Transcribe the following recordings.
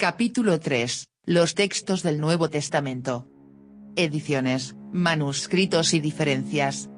Capítulo 3. Los textos del Nuevo Testamento. Ediciones, manuscritos y diferencias.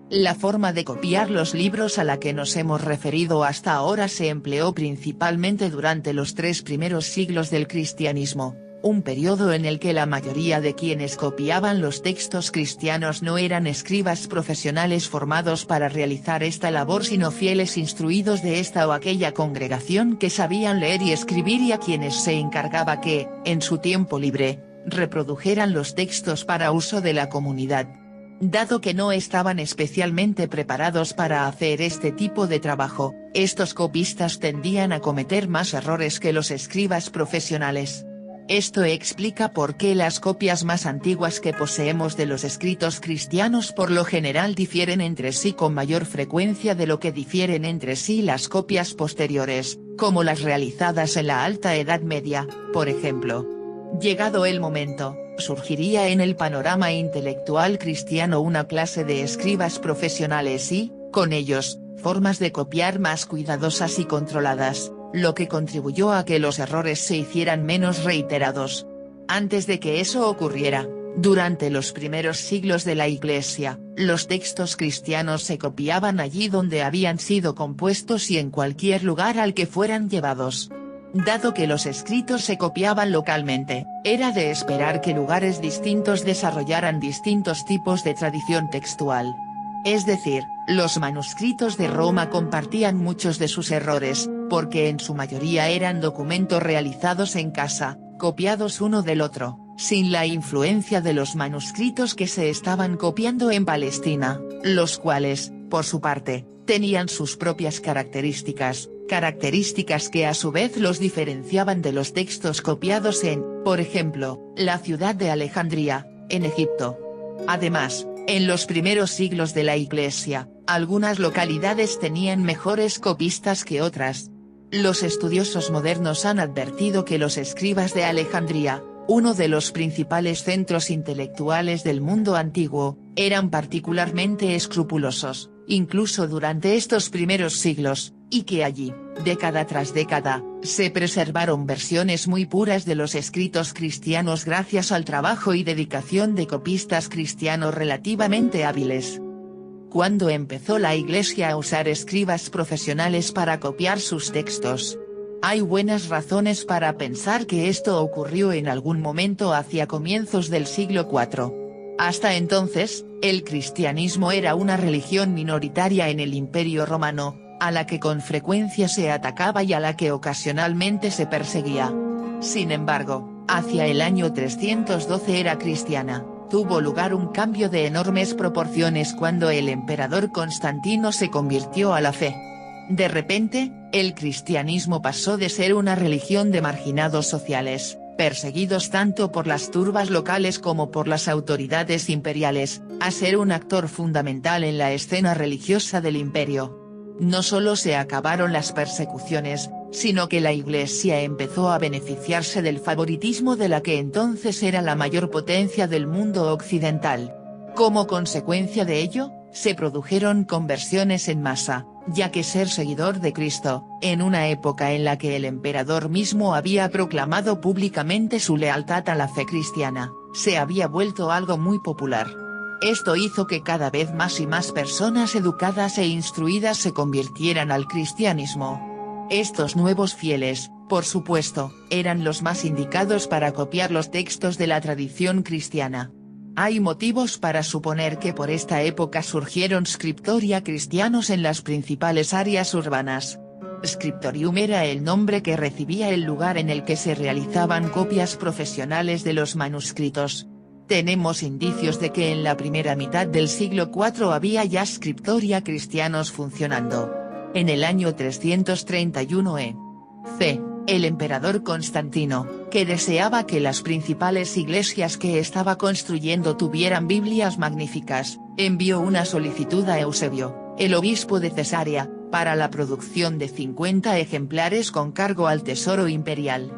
La forma de copiar los libros a la que nos hemos referido hasta ahora se empleó principalmente durante los 3 primeros siglos del cristianismo, un periodo en el que la mayoría de quienes copiaban los textos cristianos no eran escribas profesionales formados para realizar esta labor sino fieles instruidos de esta o aquella congregación que sabían leer y escribir y a quienes se encargaba que, en su tiempo libre, reprodujeran los textos para uso de la comunidad. Dado que no estaban especialmente preparados para hacer este tipo de trabajo, estos copistas tendían a cometer más errores que los escribas profesionales. Esto explica por qué las copias más antiguas que poseemos de los escritos cristianos por lo general difieren entre sí con mayor frecuencia de lo que difieren entre sí las copias posteriores, como las realizadas en la Alta Edad Media, por ejemplo. Llegado el momento, surgiría en el panorama intelectual cristiano una clase de escribas profesionales y, con ellos, formas de copiar más cuidadosas y controladas, lo que contribuyó a que los errores se hicieran menos reiterados. Antes de que eso ocurriera, durante los primeros siglos de la Iglesia, los textos cristianos se copiaban allí donde habían sido compuestos y en cualquier lugar al que fueran llevados. Dado que los escritos se copiaban localmente, era de esperar que lugares distintos desarrollaran distintos tipos de tradición textual. Es decir, los manuscritos de Roma compartían muchos de sus errores, porque en su mayoría eran documentos realizados en casa, copiados uno del otro, sin la influencia de los manuscritos que se estaban copiando en Palestina, los cuales, por su parte, tenían sus propias características que a su vez los diferenciaban de los textos copiados en, por ejemplo, la ciudad de Alejandría, en Egipto. Además, en los primeros siglos de la Iglesia, algunas localidades tenían mejores copistas que otras. Los estudiosos modernos han advertido que los escribas de Alejandría, uno de los principales centros intelectuales del mundo antiguo, eran particularmente escrupulosos, incluso durante estos primeros siglos, y que allí, década tras década, se preservaron versiones muy puras de los escritos cristianos gracias al trabajo y dedicación de copistas cristianos relativamente hábiles. ¿Cuándo empezó la Iglesia a usar escribas profesionales para copiar sus textos? Hay buenas razones para pensar que esto ocurrió en algún momento hacia comienzos del siglo IV. Hasta entonces, el cristianismo era una religión minoritaria en el Imperio Romano, a la que con frecuencia se atacaba y a la que ocasionalmente se perseguía. Sin embargo, hacia el año 312 era cristiana, tuvo lugar un cambio de enormes proporciones cuando el emperador Constantino se convirtió a la fe. De repente, el cristianismo pasó de ser una religión de marginados sociales, perseguidos tanto por las turbas locales como por las autoridades imperiales, a ser un actor fundamental en la escena religiosa del imperio. No solo se acabaron las persecuciones, sino que la Iglesia empezó a beneficiarse del favoritismo de la que entonces era la mayor potencia del mundo occidental. Como consecuencia de ello, se produjeron conversiones en masa, ya que ser seguidor de Cristo, en una época en la que el emperador mismo había proclamado públicamente su lealtad a la fe cristiana, se había vuelto algo muy popular. Esto hizo que cada vez más y más personas educadas e instruidas se convirtieran al cristianismo. Estos nuevos fieles, por supuesto, eran los más indicados para copiar los textos de la tradición cristiana. Hay motivos para suponer que por esta época surgieron scriptoria cristianos en las principales áreas urbanas. Scriptorium era el nombre que recibía el lugar en el que se realizaban copias profesionales de los manuscritos. Tenemos indicios de que en la primera mitad del siglo IV había ya scriptoria cristianos funcionando. En el año 331 e.C., el emperador Constantino, que deseaba que las principales iglesias que estaba construyendo tuvieran Biblias magníficas, envió una solicitud a Eusebio, el obispo de Cesarea, para la producción de 50 ejemplares con cargo al tesoro imperial.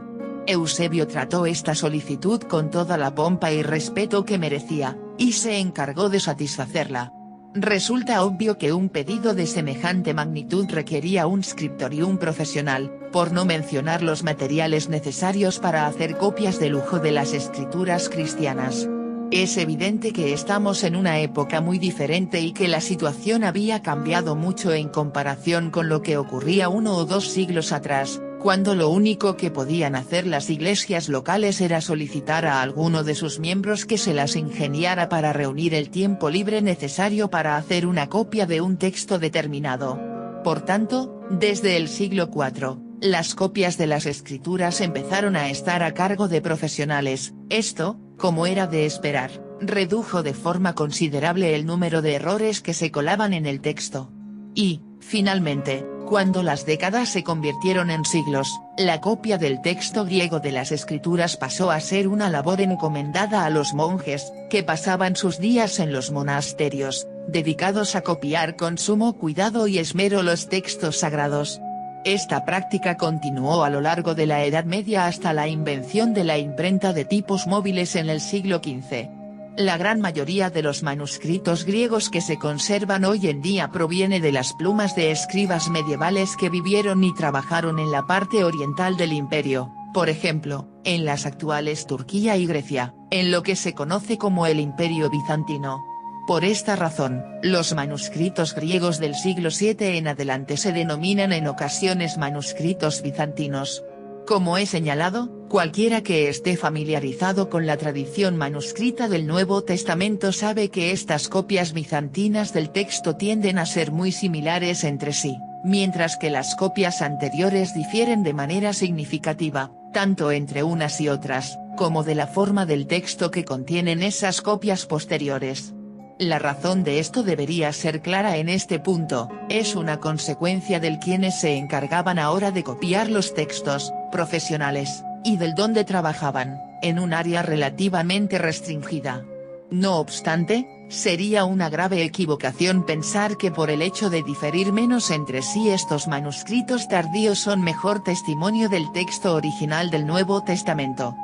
Eusebio trató esta solicitud con toda la pompa y respeto que merecía, y se encargó de satisfacerla. Resulta obvio que un pedido de semejante magnitud requería un scriptorium profesional, por no mencionar los materiales necesarios para hacer copias de lujo de las escrituras cristianas. Es evidente que estamos en una época muy diferente y que la situación había cambiado mucho en comparación con lo que ocurría 1 o 2 siglos atrás, cuando lo único que podían hacer las iglesias locales era solicitar a alguno de sus miembros que se las ingeniara para reunir el tiempo libre necesario para hacer una copia de un texto determinado. Por tanto, desde el siglo IV, las copias de las escrituras empezaron a estar a cargo de profesionales. Esto, como era de esperar, redujo de forma considerable el número de errores que se colaban en el texto. Y, finalmente, cuando las décadas se convirtieron en siglos, la copia del texto griego de las escrituras pasó a ser una labor encomendada a los monjes, que pasaban sus días en los monasterios, dedicados a copiar con sumo cuidado y esmero los textos sagrados. Esta práctica continuó a lo largo de la Edad Media hasta la invención de la imprenta de tipos móviles en el siglo XV. La gran mayoría de los manuscritos griegos que se conservan hoy en día proviene de las plumas de escribas medievales que vivieron y trabajaron en la parte oriental del imperio, por ejemplo, en las actuales Turquía y Grecia, en lo que se conoce como el Imperio Bizantino. Por esta razón, los manuscritos griegos del siglo VII en adelante se denominan en ocasiones manuscritos bizantinos. Como he señalado, cualquiera que esté familiarizado con la tradición manuscrita del Nuevo Testamento sabe que estas copias bizantinas del texto tienden a ser muy similares entre sí, mientras que las copias anteriores difieren de manera significativa, tanto entre unas y otras, como de la forma del texto que contienen esas copias posteriores. La razón de esto debería ser clara en este punto, es una consecuencia del quienes se encargaban ahora de copiar los textos, profesionales, y del donde trabajaban, en un área relativamente restringida. No obstante, sería una grave equivocación pensar que por el hecho de diferir menos entre sí estos manuscritos tardíos son mejor testimonio del texto original del Nuevo Testamento.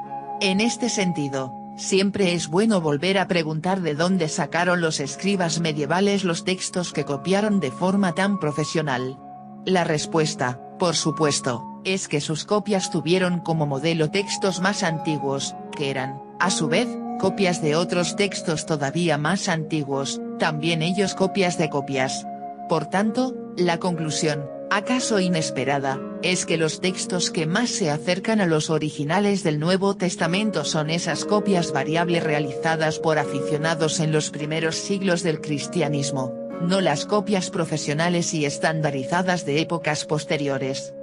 En este sentido, siempre es bueno volver a preguntar de dónde sacaron los escribas medievales los textos que copiaron de forma tan profesional. La respuesta, por supuesto, es que sus copias tuvieron como modelo textos más antiguos, que eran, a su vez, copias de otros textos todavía más antiguos, también ellos copias de copias. Por tanto, la conclusión, acaso inesperada, es que los textos que más se acercan a los originales del Nuevo Testamento son esas copias variables realizadas por aficionados en los primeros siglos del cristianismo, no las copias profesionales y estandarizadas de épocas posteriores.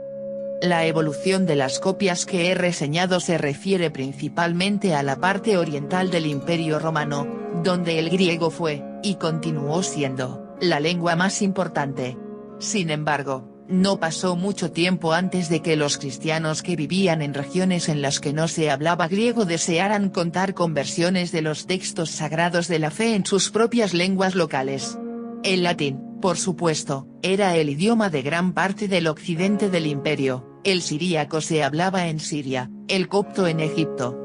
La evolución de las copias que he reseñado se refiere principalmente a la parte oriental del Imperio Romano, donde el griego fue, y continuó siendo, la lengua más importante. Sin embargo, no pasó mucho tiempo antes de que los cristianos que vivían en regiones en las que no se hablaba griego desearan contar con versiones de los textos sagrados de la fe en sus propias lenguas locales. El latín, por supuesto, era el idioma de gran parte del occidente del imperio, el siríaco se hablaba en Siria, el copto en Egipto.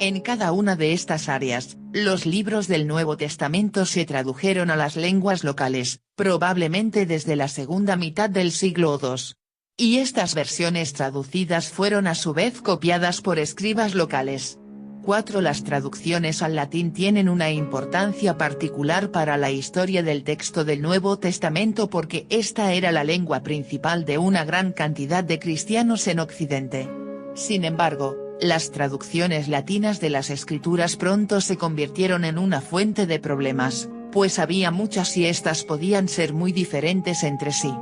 En cada una de estas áreas, los libros del Nuevo Testamento se tradujeron a las lenguas locales, probablemente desde la segunda mitad del siglo II. Y estas versiones traducidas fueron a su vez copiadas por escribas locales. 4. Las traducciones al latín tienen una importancia particular para la historia del texto del Nuevo Testamento porque esta era la lengua principal de una gran cantidad de cristianos en Occidente. Sin embargo, las traducciones latinas de las escrituras pronto se convirtieron en una fuente de problemas, pues había muchas y estas podían ser muy diferentes entre sí.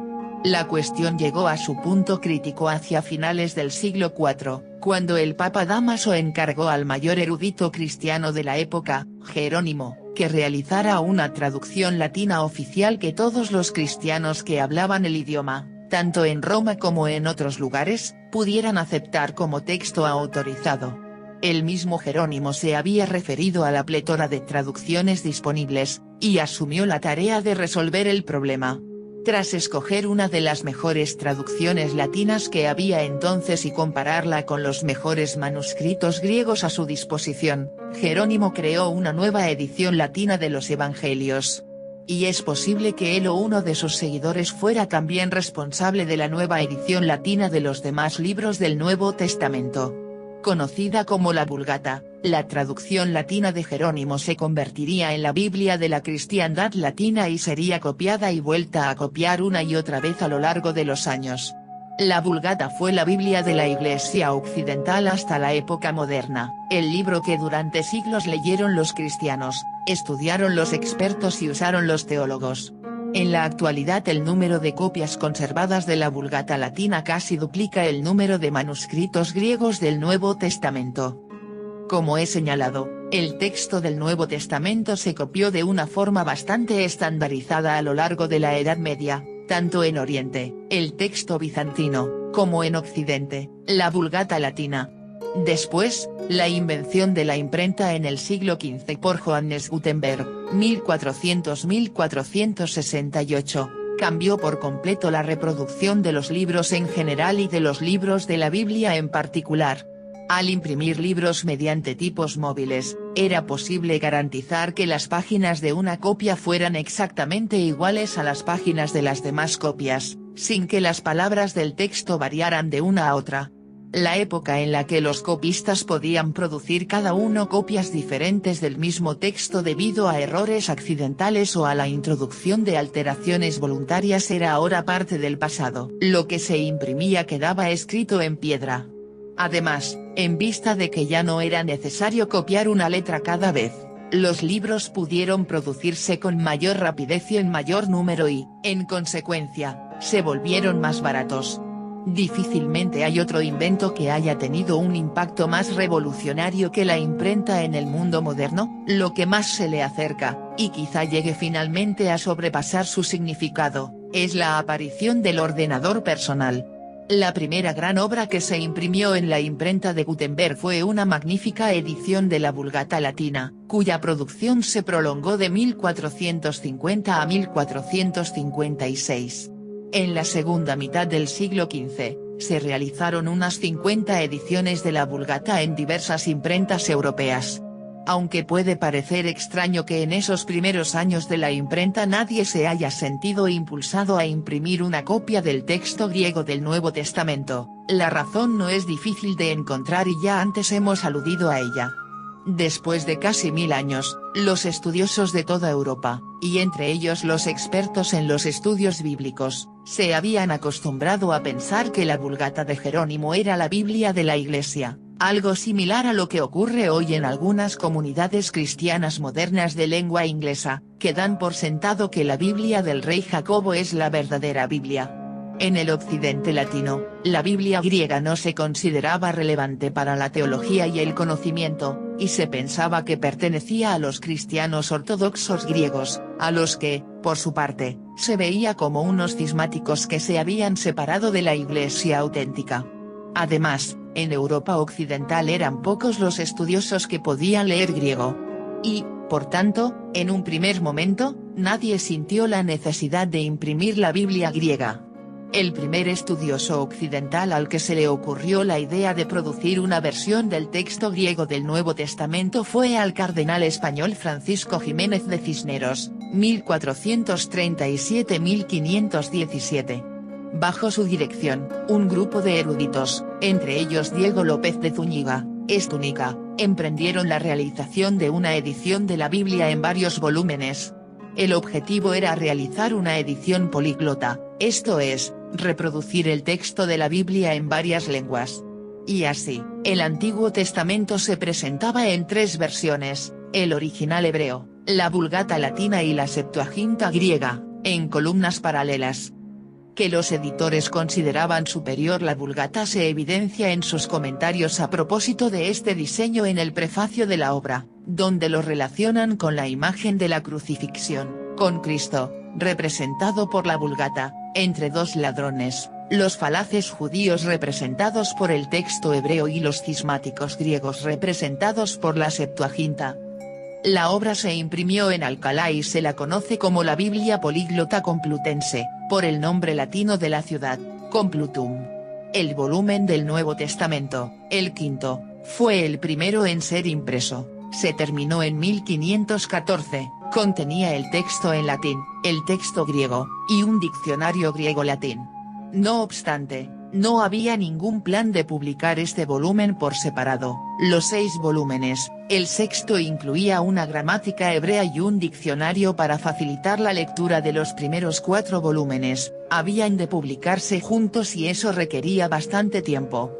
La cuestión llegó a su punto crítico hacia finales del siglo IV, cuando el Papa Dámaso encargó al mayor erudito cristiano de la época, Jerónimo, que realizara una traducción latina oficial que todos los cristianos que hablaban el idioma, tanto en Roma como en otros lugares, pudieran aceptar como texto autorizado. El mismo Jerónimo se había referido a la plétora de traducciones disponibles, y asumió la tarea de resolver el problema. Tras escoger una de las mejores traducciones latinas que había entonces y compararla con los mejores manuscritos griegos a su disposición, Jerónimo creó una nueva edición latina de los Evangelios. y es posible que él o uno de sus seguidores fuera también responsable de la nueva edición latina de los demás libros del Nuevo Testamento. Conocida como la Vulgata, la traducción latina de Jerónimo se convertiría en la Biblia de la cristiandad latina y sería copiada y vuelta a copiar una y otra vez a lo largo de los años. La Vulgata fue la Biblia de la Iglesia occidental hasta la época moderna, el libro que durante siglos leyeron los cristianos, estudiaron los expertos y usaron los teólogos. En la actualidad el número de copias conservadas de la Vulgata latina casi duplica el número de manuscritos griegos del Nuevo Testamento. Como he señalado, el texto del Nuevo Testamento se copió de una forma bastante estandarizada a lo largo de la Edad Media, tanto en Oriente, el texto bizantino, como en Occidente, la Vulgata latina. Después, la invención de la imprenta en el siglo XV por Johannes Gutenberg, 1400–1468, cambió por completo la reproducción de los libros en general y de los libros de la Biblia en particular. Al imprimir libros mediante tipos móviles, era posible garantizar que las páginas de una copia fueran exactamente iguales a las páginas de las demás copias, sin que las palabras del texto variaran de una a otra. La época en la que los copistas podían producir cada uno copias diferentes del mismo texto debido a errores accidentales o a la introducción de alteraciones voluntarias era ahora parte del pasado. Lo que se imprimía quedaba escrito en piedra. Además, en vista de que ya no era necesario copiar una letra cada vez, los libros pudieron producirse con mayor rapidez y en mayor número y, en consecuencia, se volvieron más baratos. Difícilmente hay otro invento que haya tenido un impacto más revolucionario que la imprenta en el mundo moderno. Lo que más se le acerca, y quizá llegue finalmente a sobrepasar su significado, es la aparición del ordenador personal. La primera gran obra que se imprimió en la imprenta de Gutenberg fue una magnífica edición de la Vulgata latina, cuya producción se prolongó de 1450 a 1456. En la segunda mitad del siglo XV, se realizaron unas 50 ediciones de la Vulgata en diversas imprentas europeas. Aunque puede parecer extraño que en esos primeros años de la imprenta nadie se haya sentido impulsado a imprimir una copia del texto griego del Nuevo Testamento, la razón no es difícil de encontrar y ya antes hemos aludido a ella. Después de casi 1000 años, los estudiosos de toda Europa, y entre ellos los expertos en los estudios bíblicos, se habían acostumbrado a pensar que la Vulgata de Jerónimo era la Biblia de la Iglesia, algo similar a lo que ocurre hoy en algunas comunidades cristianas modernas de lengua inglesa, que dan por sentado que la Biblia del rey Jacobo es la verdadera Biblia. En el occidente latino, la Biblia griega no se consideraba relevante para la teología y el conocimiento, y se pensaba que pertenecía a los cristianos ortodoxos griegos, a los que, por su parte, se veía como unos cismáticos que se habían separado de la Iglesia auténtica. Además, en Europa occidental eran pocos los estudiosos que podían leer griego. Y, por tanto, en un primer momento, nadie sintió la necesidad de imprimir la Biblia griega. El primer estudioso occidental al que se le ocurrió la idea de producir una versión del texto griego del Nuevo Testamento fue al cardenal español Francisco Jiménez de Cisneros, 1437–1517. Bajo su dirección, un grupo de eruditos, entre ellos Diego López de Zúñiga, Estúnica, emprendieron la realización de una edición de la Biblia en varios volúmenes. El objetivo era realizar una edición políglota, esto es, reproducir el texto de la Biblia en varias lenguas. Y así, el Antiguo Testamento se presentaba en 3 versiones, el original hebreo, la Vulgata latina y la Septuaginta griega, en columnas paralelas. Que los editores consideraban superior la Vulgata se evidencia en sus comentarios a propósito de este diseño en el prefacio de la obra, donde lo relacionan con la imagen de la crucifixión, con Cristo, representado por la Vulgata, entre 2 ladrones, los falaces judíos representados por el texto hebreo y los cismáticos griegos representados por la Septuaginta. La obra se imprimió en Alcalá y se la conoce como la Biblia Políglota Complutense, por el nombre latino de la ciudad, Complutum. El volumen del Nuevo Testamento, el quinto, fue el primero en ser impreso, se terminó en 1514, Contenía el texto en latín, el texto griego, y un diccionario griego-latín. No obstante, no había ningún plan de publicar este volumen por separado. Los 6 volúmenes, el sexto incluía una gramática hebrea y un diccionario para facilitar la lectura de los primeros 4 volúmenes, habían de publicarse juntos y eso requería bastante tiempo.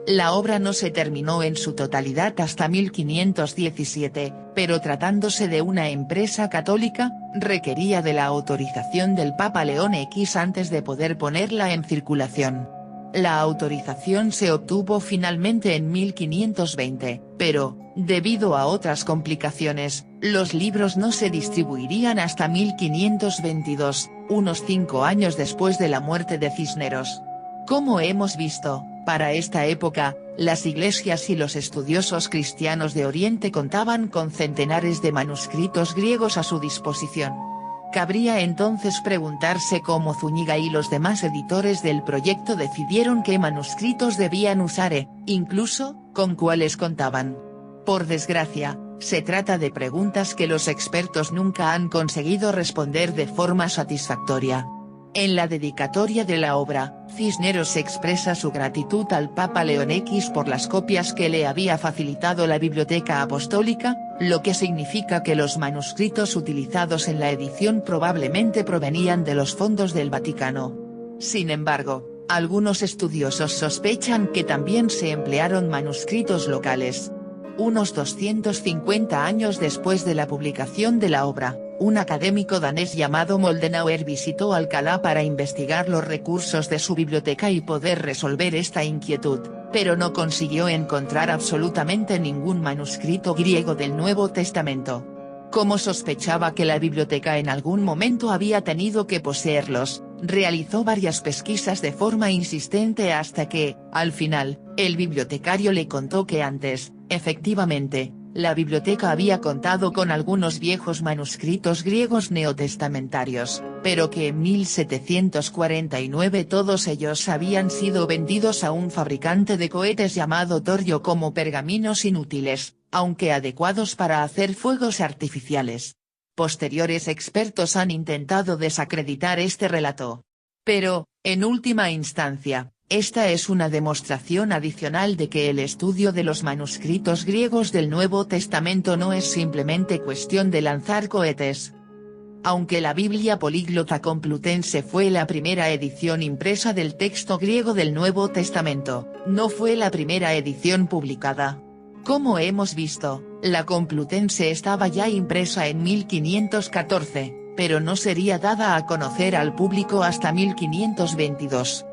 La obra no se terminó en su totalidad hasta 1517, pero tratándose de una empresa católica, requería de la autorización del Papa León X antes de poder ponerla en circulación. La autorización se obtuvo finalmente en 1520, pero, debido a otras complicaciones, los libros no se distribuirían hasta 1522, unos 5 años después de la muerte de Cisneros. Como hemos visto, para esta época, las iglesias y los estudiosos cristianos de Oriente contaban con centenares de manuscritos griegos a su disposición. Cabría entonces preguntarse cómo Zúñiga y los demás editores del proyecto decidieron qué manuscritos debían usar e, incluso, con cuáles contaban. Por desgracia, se trata de preguntas que los expertos nunca han conseguido responder de forma satisfactoria. En la dedicatoria de la obra, Cisneros expresa su gratitud al Papa León X por las copias que le había facilitado la Biblioteca Apostólica, lo que significa que los manuscritos utilizados en la edición probablemente provenían de los fondos del Vaticano. Sin embargo, algunos estudiosos sospechan que también se emplearon manuscritos locales. Unos 250 años después de la publicación de la obra, un académico danés llamado Moldenhauer visitó Alcalá para investigar los recursos de su biblioteca y poder resolver esta inquietud, pero no consiguió encontrar absolutamente ningún manuscrito griego del Nuevo Testamento. Como sospechaba que la biblioteca en algún momento había tenido que poseerlos, realizó varias pesquisas de forma insistente hasta que, al final, el bibliotecario le contó que antes, efectivamente, la biblioteca había contado con algunos viejos manuscritos griegos neotestamentarios, pero que en 1749 todos ellos habían sido vendidos a un fabricante de cohetes llamado Torio como pergaminos inútiles, aunque adecuados para hacer fuegos artificiales. Posteriores expertos han intentado desacreditar este relato. Pero, en última instancia, esta es una demostración adicional de que el estudio de los manuscritos griegos del Nuevo Testamento no es simplemente cuestión de lanzar cohetes. Aunque la Biblia Políglota Complutense fue la primera edición impresa del texto griego del Nuevo Testamento, no fue la primera edición publicada. Como hemos visto, la Complutense estaba ya impresa en 1514, pero no sería dada a conocer al público hasta 1522.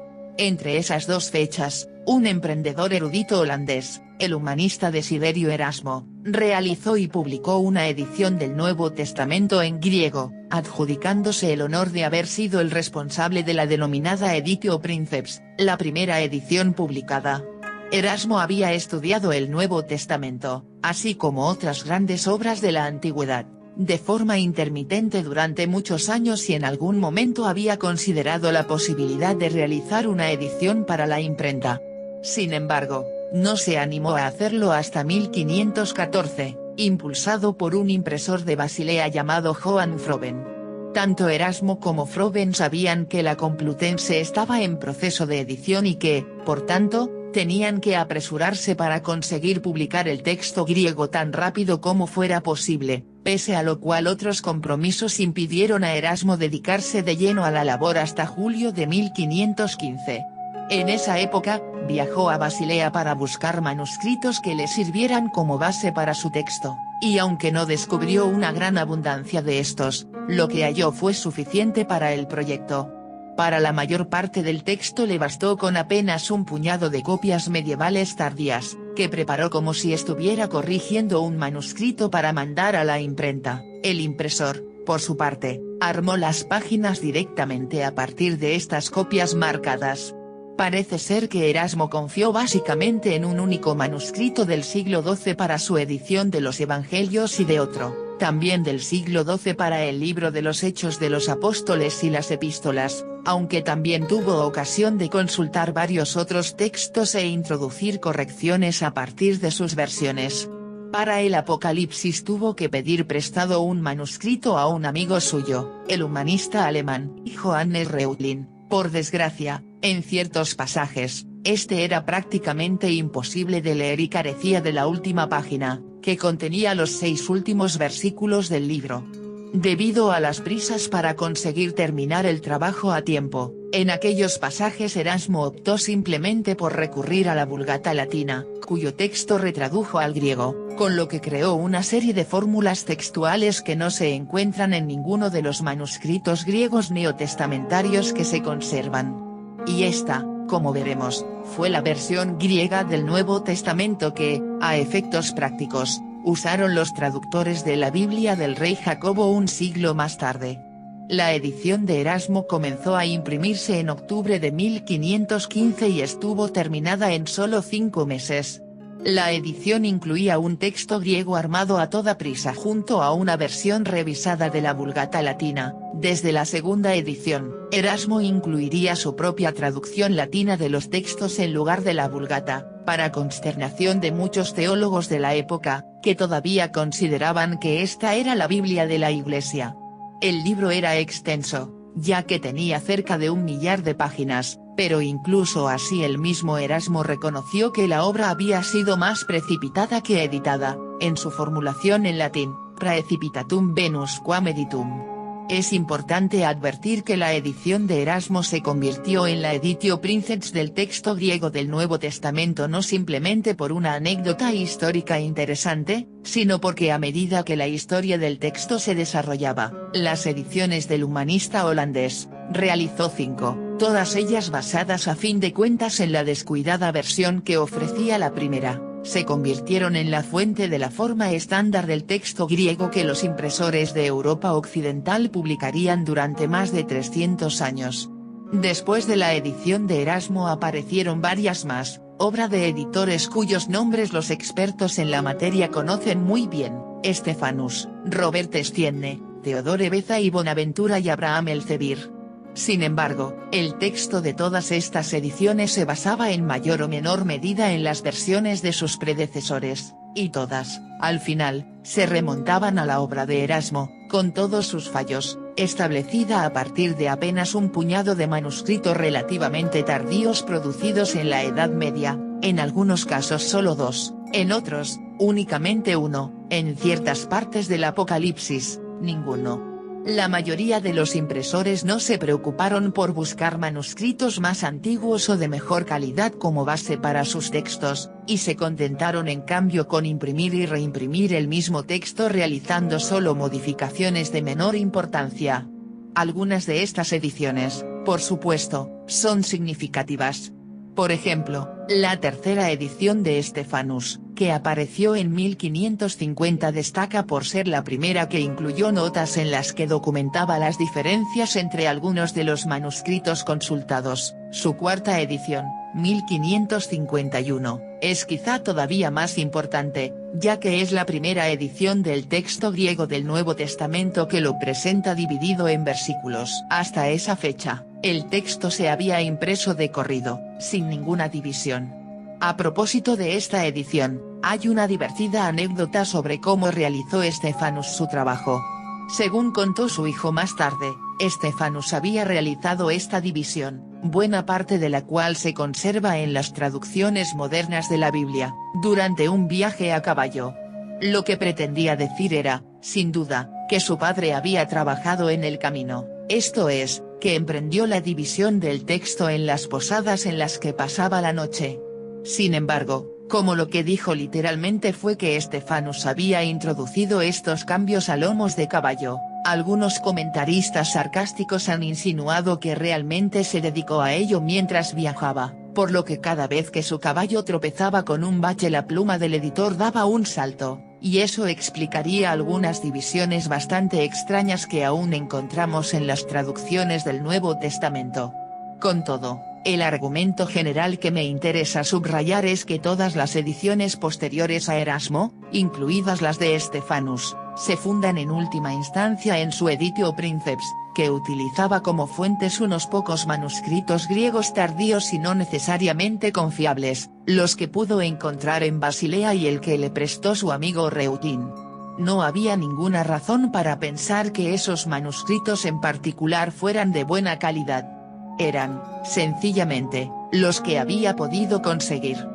Entre esas dos fechas, un emprendedor erudito holandés, el humanista Desiderio Erasmo, realizó y publicó una edición del Nuevo Testamento en griego, adjudicándose el honor de haber sido el responsable de la denominada Editio Princeps, la primera edición publicada. Erasmo había estudiado el Nuevo Testamento, así como otras grandes obras de la antigüedad, de forma intermitente durante muchos años y en algún momento había considerado la posibilidad de realizar una edición para la imprenta. Sin embargo, no se animó a hacerlo hasta 1514, impulsado por un impresor de Basilea llamado Johann Froben. Tanto Erasmo como Froben sabían que la Complutense estaba en proceso de edición y que, por tanto, tenían que apresurarse para conseguir publicar el texto griego tan rápido como fuera posible, pese a lo cual otros compromisos impidieron a Erasmo dedicarse de lleno a la labor hasta julio de 1515. En esa época, viajó a Basilea para buscar manuscritos que le sirvieran como base para su texto, y aunque no descubrió una gran abundancia de estos, lo que halló fue suficiente para el proyecto. Para la mayor parte del texto le bastó con apenas un puñado de copias medievales tardías, que preparó como si estuviera corrigiendo un manuscrito para mandar a la imprenta. El impresor, por su parte, armó las páginas directamente a partir de estas copias marcadas. Parece ser que Erasmo confió básicamente en un único manuscrito del siglo XII para su edición de los Evangelios y de otro, también del siglo XII para el libro de los Hechos de los Apóstoles y las Epístolas, aunque también tuvo ocasión de consultar varios otros textos e introducir correcciones a partir de sus versiones. Para el Apocalipsis tuvo que pedir prestado un manuscrito a un amigo suyo, el humanista alemán Johannes Reutlin. Por desgracia, en ciertos pasajes, este era prácticamente imposible de leer y carecía de la última página, que contenía los 6 últimos versículos del libro. Debido a las prisas para conseguir terminar el trabajo a tiempo, en aquellos pasajes Erasmo optó simplemente por recurrir a la Vulgata latina, cuyo texto retradujo al griego, con lo que creó una serie de fórmulas textuales que no se encuentran en ninguno de los manuscritos griegos neotestamentarios que se conservan. Y esta, como veremos, fue la versión griega del Nuevo Testamento que, a efectos prácticos, usaron los traductores de la Biblia del rey Jacobo un siglo más tarde. La edición de Erasmo comenzó a imprimirse en octubre de 1515 y estuvo terminada en solo 5 meses. La edición incluía un texto griego armado a toda prisa junto a una versión revisada de la Vulgata latina. Desde la segunda edición, Erasmo incluiría su propia traducción latina de los textos en lugar de la Vulgata, para consternación de muchos teólogos de la época, que todavía consideraban que esta era la Biblia de la Iglesia. El libro era extenso, ya que tenía cerca de 1 millar de páginas, pero incluso así el mismo Erasmo reconoció que la obra había sido más precipitada que editada, en su formulación en latín, praecipitatum Venus quam editum. Es importante advertir que la edición de Erasmo se convirtió en la editio princeps del texto griego del Nuevo Testamento no simplemente por una anécdota histórica interesante, sino porque a medida que la historia del texto se desarrollaba, las ediciones del humanista holandés, realizó 5, todas ellas basadas a fin de cuentas en la descuidada versión que ofrecía la primera, se convirtieron en la fuente de la forma estándar del texto griego que los impresores de Europa Occidental publicarían durante más de 300 años. Después de la edición de Erasmo aparecieron varias más, obra de editores cuyos nombres los expertos en la materia conocen muy bien, Stephanus, Robert Estienne, Teodore Beza y Bonaventura y Abraham Elzevir. Sin embargo, el texto de todas estas ediciones se basaba en mayor o menor medida en las versiones de sus predecesores, y todas, al final, se remontaban a la obra de Erasmo, con todos sus fallos, establecida a partir de apenas un puñado de manuscritos relativamente tardíos producidos en la Edad Media, en algunos casos solo 2, en otros, únicamente 1, en ciertas partes del Apocalipsis, ninguno. La mayoría de los impresores no se preocuparon por buscar manuscritos más antiguos o de mejor calidad como base para sus textos, y se contentaron en cambio con imprimir y reimprimir el mismo texto realizando solo modificaciones de menor importancia. Algunas de estas ediciones, por supuesto, son significativas. Por ejemplo, la tercera edición de Stephanus, que apareció en 1550 destaca por ser la primera que incluyó notas en las que documentaba las diferencias entre algunos de los manuscritos consultados. Su cuarta edición, 1551, es quizá todavía más importante, ya que es la primera edición del texto griego del Nuevo Testamento que lo presenta dividido en versículos. Hasta esa fecha, el texto se había impreso de corrido, sin ninguna división. A propósito de esta edición, hay una divertida anécdota sobre cómo realizó Stephanus su trabajo. Según contó su hijo más tarde, Stephanus había realizado esta división, buena parte de la cual se conserva en las traducciones modernas de la Biblia, durante un viaje a caballo. Lo que pretendía decir era, sin duda, que su padre había trabajado en el camino, esto es, que emprendió la división del texto en las posadas en las que pasaba la noche. Sin embargo, como lo que dijo literalmente fue que Stephanus había introducido estos cambios a lomos de caballo, algunos comentaristas sarcásticos han insinuado que realmente se dedicó a ello mientras viajaba, por lo que cada vez que su caballo tropezaba con un bache la pluma del editor daba un salto, y eso explicaría algunas divisiones bastante extrañas que aún encontramos en las traducciones del Nuevo Testamento. Con todo, el argumento general que me interesa subrayar es que todas las ediciones posteriores a Erasmo, incluidas las de Stephanus, se fundan en última instancia en su Editio Princeps, que utilizaba como fuentes unos pocos manuscritos griegos tardíos y no necesariamente confiables, los que pudo encontrar en Basilea y el que le prestó su amigo Reutín. No había ninguna razón para pensar que esos manuscritos en particular fueran de buena calidad. Eran, sencillamente, los que había podido conseguir.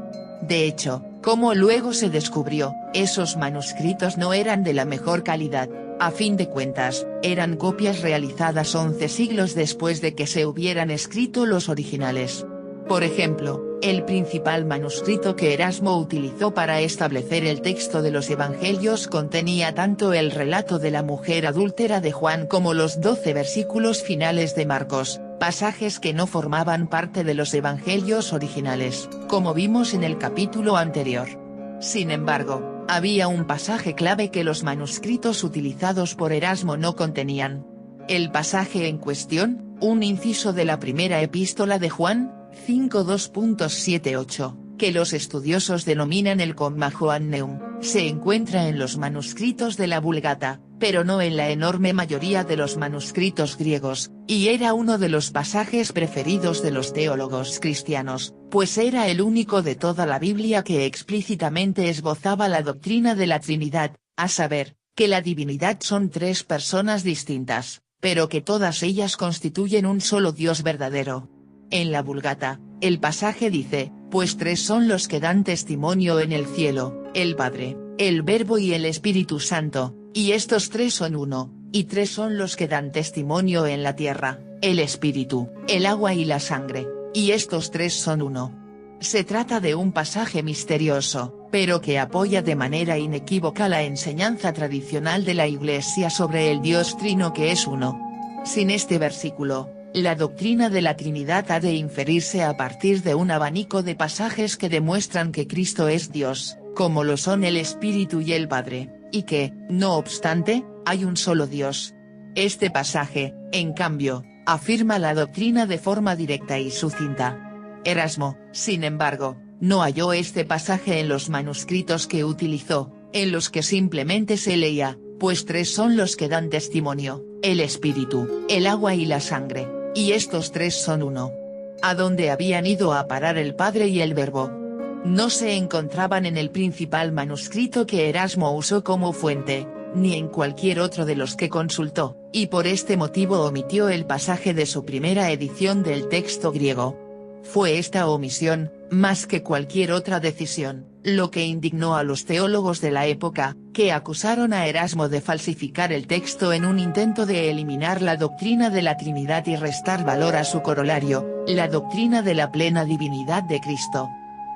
De hecho, como luego se descubrió, esos manuscritos no eran de la mejor calidad, a fin de cuentas, eran copias realizadas 11 siglos después de que se hubieran escrito los originales. Por ejemplo, el principal manuscrito que Erasmo utilizó para establecer el texto de los Evangelios contenía tanto el relato de la mujer adúltera de Juan como los 12 versículos finales de Marcos, pasajes que no formaban parte de los Evangelios originales, como vimos en el capítulo anterior. Sin embargo, había un pasaje clave que los manuscritos utilizados por Erasmo no contenían. El pasaje en cuestión, un inciso de la primera epístola de Juan, 5:2.78, que los estudiosos denominan el Comma Joanneum, se encuentra en los manuscritos de la Vulgata, pero no en la enorme mayoría de los manuscritos griegos, y era uno de los pasajes preferidos de los teólogos cristianos, pues era el único de toda la Biblia que explícitamente esbozaba la doctrina de la Trinidad, a saber, que la divinidad son tres personas distintas, pero que todas ellas constituyen un solo Dios verdadero. En la Vulgata, el pasaje dice, pues tres son los que dan testimonio en el cielo, el Padre, el Verbo y el Espíritu Santo, y estos tres son uno, y tres son los que dan testimonio en la tierra, el Espíritu, el agua y la sangre, y estos tres son uno. Se trata de un pasaje misterioso, pero que apoya de manera inequívoca la enseñanza tradicional de la Iglesia sobre el Dios Trino que es uno. Sin este versículo, la doctrina de la Trinidad ha de inferirse a partir de un abanico de pasajes que demuestran que Cristo es Dios, como lo son el Espíritu y el Padre, y que, no obstante, hay un solo Dios. Este pasaje, en cambio, afirma la doctrina de forma directa y sucinta. Erasmo, sin embargo, no halló este pasaje en los manuscritos que utilizó, en los que simplemente se leía, pues tres son los que dan testimonio, el Espíritu, el agua y la sangre, y estos tres son uno. ¿A dónde habían ido a parar el Padre y el Verbo? No se encontraban en el principal manuscrito que Erasmo usó como fuente, ni en cualquier otro de los que consultó, y por este motivo omitió el pasaje de su primera edición del texto griego. Fue esta omisión, más que cualquier otra decisión, lo que indignó a los teólogos de la época, que acusaron a Erasmo de falsificar el texto en un intento de eliminar la doctrina de la Trinidad y restar valor a su corolario, la doctrina de la plena divinidad de Cristo.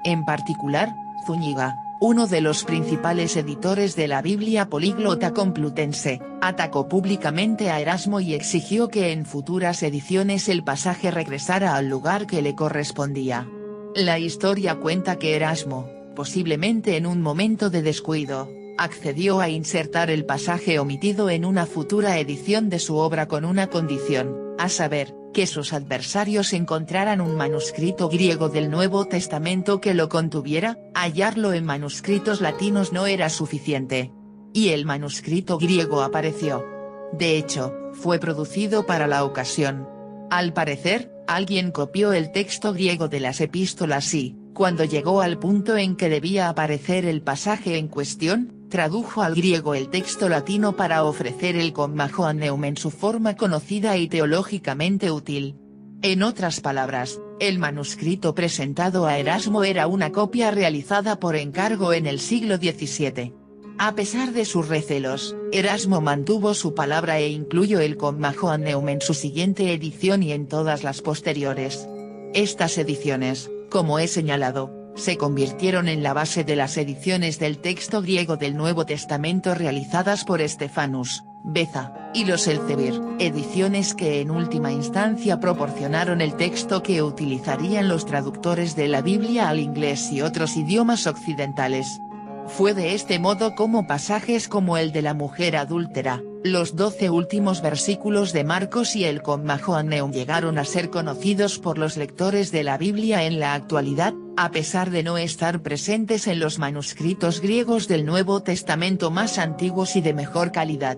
En particular, Zúñiga, uno de los principales editores de la Biblia políglota complutense, atacó públicamente a Erasmo y exigió que en futuras ediciones el pasaje regresara al lugar que le correspondía. La historia cuenta que Erasmo, posiblemente en un momento de descuido, accedió a insertar el pasaje omitido en una futura edición de su obra con una condición, a saber, que sus adversarios encontraran un manuscrito griego del Nuevo Testamento que lo contuviera. Hallarlo en manuscritos latinos no era suficiente. Y el manuscrito griego apareció. De hecho, fue producido para la ocasión. Al parecer, alguien copió el texto griego de las epístolas y, cuando llegó al punto en que debía aparecer el pasaje en cuestión, tradujo al griego el texto latino para ofrecer el Comma Joanneum en su forma conocida y teológicamente útil. En otras palabras, el manuscrito presentado a Erasmo era una copia realizada por encargo en el siglo XVII. A pesar de sus recelos, Erasmo mantuvo su palabra e incluyó el Comma Joanneum en su siguiente edición y en todas las posteriores. Estas ediciones, como he señalado, se convirtieron en la base de las ediciones del texto griego del Nuevo Testamento realizadas por Stephanus, Beza, y los Elzevir, ediciones que en última instancia proporcionaron el texto que utilizarían los traductores de la Biblia al inglés y otros idiomas occidentales. Fue de este modo como pasajes como el de la mujer adúltera, Los 12 últimos versículos de Marcos y el Comma Johanneum llegaron a ser conocidos por los lectores de la Biblia en la actualidad, a pesar de no estar presentes en los manuscritos griegos del Nuevo Testamento más antiguos y de mejor calidad.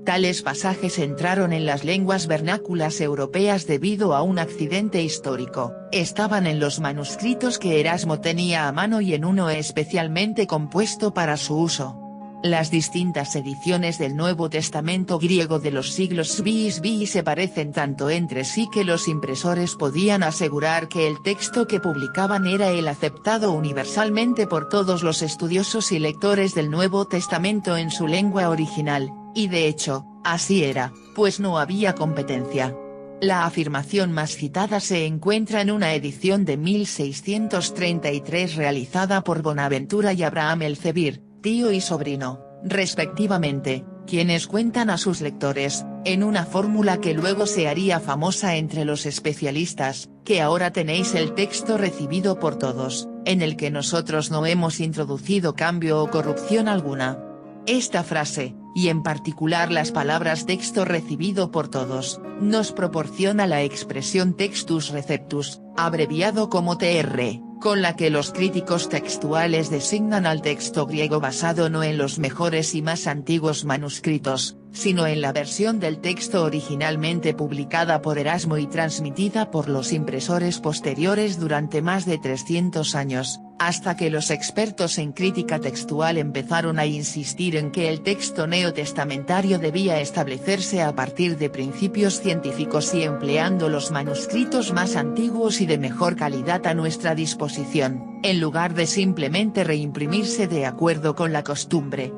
Tales pasajes entraron en las lenguas vernáculas europeas debido a un accidente histórico, estaban en los manuscritos que Erasmo tenía a mano y en uno especialmente compuesto para su uso. Las distintas ediciones del Nuevo Testamento griego de los siglos BSB se parecen tanto entre sí que los impresores podían asegurar que el texto que publicaban era el aceptado universalmente por todos los estudiosos y lectores del Nuevo Testamento en su lengua original, y de hecho, así era, pues no había competencia. La afirmación más citada se encuentra en una edición de 1633 realizada por Bonaventura y Abraham Elzevir, tío y sobrino, respectivamente, quienes cuentan a sus lectores, en una fórmula que luego se haría famosa entre los especialistas, que ahora tenéis el texto recibido por todos, en el que nosotros no hemos introducido cambio o corrupción alguna. Esta frase, y en particular las palabras texto recibido por todos, nos proporciona la expresión textus receptus, abreviado como TR, con la que los críticos textuales designan al texto griego basado no en los mejores y más antiguos manuscritos, sino en la versión del texto originalmente publicada por Erasmo y transmitida por los impresores posteriores durante más de 300 años, hasta que los expertos en crítica textual empezaron a insistir en que el texto neotestamentario debía establecerse a partir de principios científicos y empleando los manuscritos más antiguos y de mejor calidad a nuestra disposición, en lugar de simplemente reimprimirse de acuerdo con la costumbre.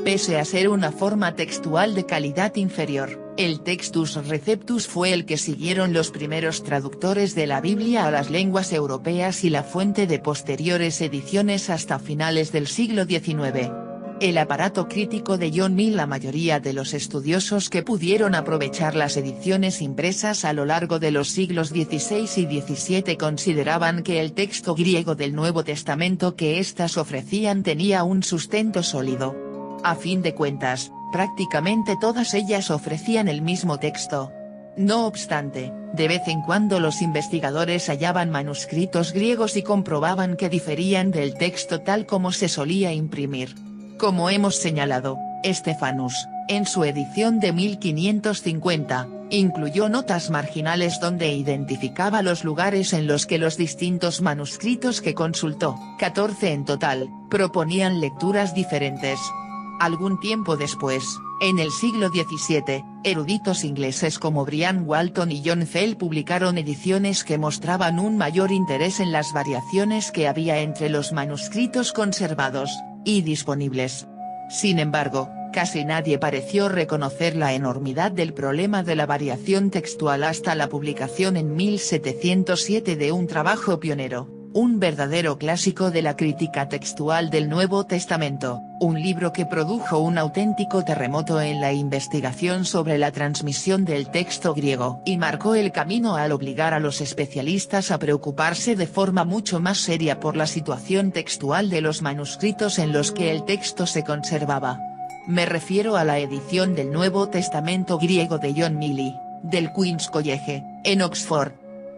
Pese a ser una forma textual de calidad inferior, el Textus Receptus fue el que siguieron los primeros traductores de la Biblia a las lenguas europeas y la fuente de posteriores ediciones hasta finales del siglo XIX. El aparato crítico de John Mill. La mayoría de los estudiosos que pudieron aprovechar las ediciones impresas a lo largo de los siglos XVI y XVII consideraban que el texto griego del Nuevo Testamento que éstas ofrecían tenía un sustento sólido. A fin de cuentas, prácticamente todas ellas ofrecían el mismo texto. No obstante, de vez en cuando los investigadores hallaban manuscritos griegos y comprobaban que diferían del texto tal como se solía imprimir. Como hemos señalado, Stephanus, en su edición de 1550, incluyó notas marginales donde identificaba los lugares en los que los distintos manuscritos que consultó, 14 en total, proponían lecturas diferentes. Algún tiempo después, en el siglo XVII, eruditos ingleses como Brian Walton y John Fell publicaron ediciones que mostraban un mayor interés en las variaciones que había entre los manuscritos conservados y disponibles. Sin embargo, casi nadie pareció reconocer la enormidad del problema de la variación textual hasta la publicación en 1707 de un trabajo pionero, un verdadero clásico de la crítica textual del Nuevo Testamento, un libro que produjo un auténtico terremoto en la investigación sobre la transmisión del texto griego y marcó el camino al obligar a los especialistas a preocuparse de forma mucho más seria por la situación textual de los manuscritos en los que el texto se conservaba. Me refiero a la edición del Nuevo Testamento griego de John Milly, del Queen's College, en Oxford.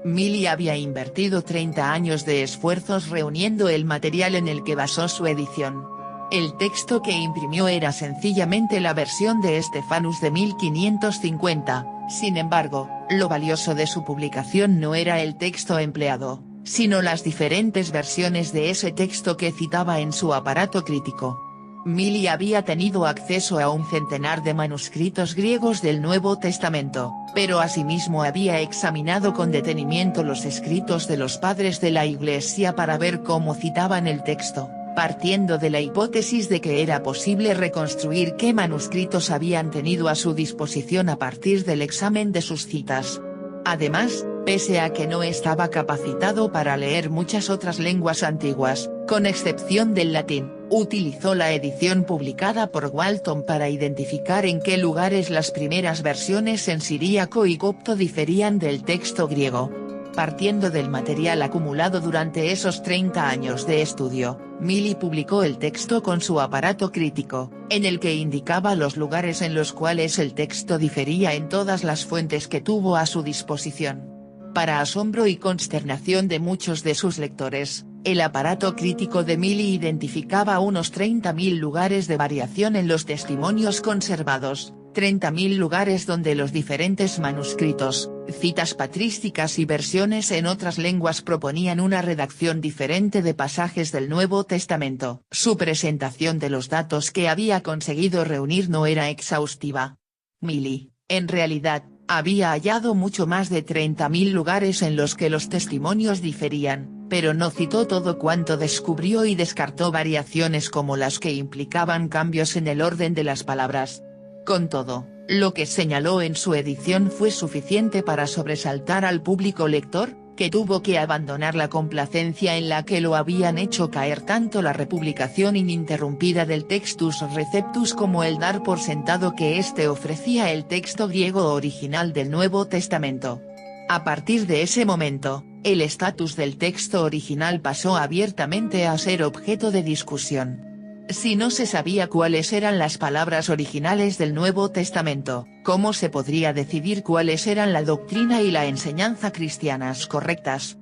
Milly había invertido 30 años de esfuerzos reuniendo el material en el que basó su edición. El texto que imprimió era sencillamente la versión de Stephanus de 1550, sin embargo, lo valioso de su publicación no era el texto empleado, sino las diferentes versiones de ese texto que citaba en su aparato crítico. Milly había tenido acceso a un centenar de manuscritos griegos del Nuevo Testamento, pero asimismo había examinado con detenimiento los escritos de los padres de la Iglesia para ver cómo citaban el texto, partiendo de la hipótesis de que era posible reconstruir qué manuscritos habían tenido a su disposición a partir del examen de sus citas. Además, pese a que no estaba capacitado para leer muchas otras lenguas antiguas, con excepción del latín, utilizó la edición publicada por Walton para identificar en qué lugares las primeras versiones en siríaco y copto diferían del texto griego. Partiendo del material acumulado durante esos 30 años de estudio, Milly publicó el texto con su aparato crítico, en el que indicaba los lugares en los cuales el texto difería en todas las fuentes que tuvo a su disposición. Para asombro y consternación de muchos de sus lectores, el aparato crítico de Milly identificaba unos 30.000 lugares de variación en los testimonios conservados, 30.000 lugares donde los diferentes manuscritos, citas patrísticas y versiones en otras lenguas proponían una redacción diferente de pasajes del Nuevo Testamento. Su presentación de los datos que había conseguido reunir no era exhaustiva. Milly, en realidad, había hallado mucho más de 30.000 lugares en los que los testimonios diferían, pero no citó todo cuanto descubrió y descartó variaciones como las que implicaban cambios en el orden de las palabras. Con todo, lo que señaló en su edición fue suficiente para sobresaltar al público lector, que tuvo que abandonar la complacencia en la que lo habían hecho caer tanto la republicación ininterrumpida del Textus Receptus como el dar por sentado que éste ofrecía el texto griego original del Nuevo Testamento. A partir de ese momento, el estatus del texto original pasó abiertamente a ser objeto de discusión. Si no se sabía cuáles eran las palabras originales del Nuevo Testamento, ¿cómo se podría decidir cuáles eran la doctrina y la enseñanza cristianas correctas?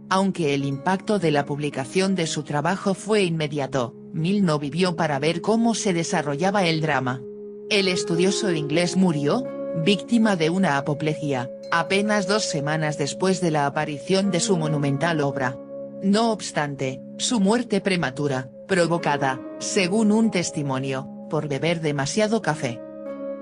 Aunque el impacto de la publicación de su trabajo fue inmediato, Milly no vivió para ver cómo se desarrollaba el drama. El estudioso inglés murió, víctima de una apoplejía, apenas 2 semanas después de la aparición de su monumental obra. No obstante, su muerte prematura, provocada, según un testimonio, por beber demasiado café,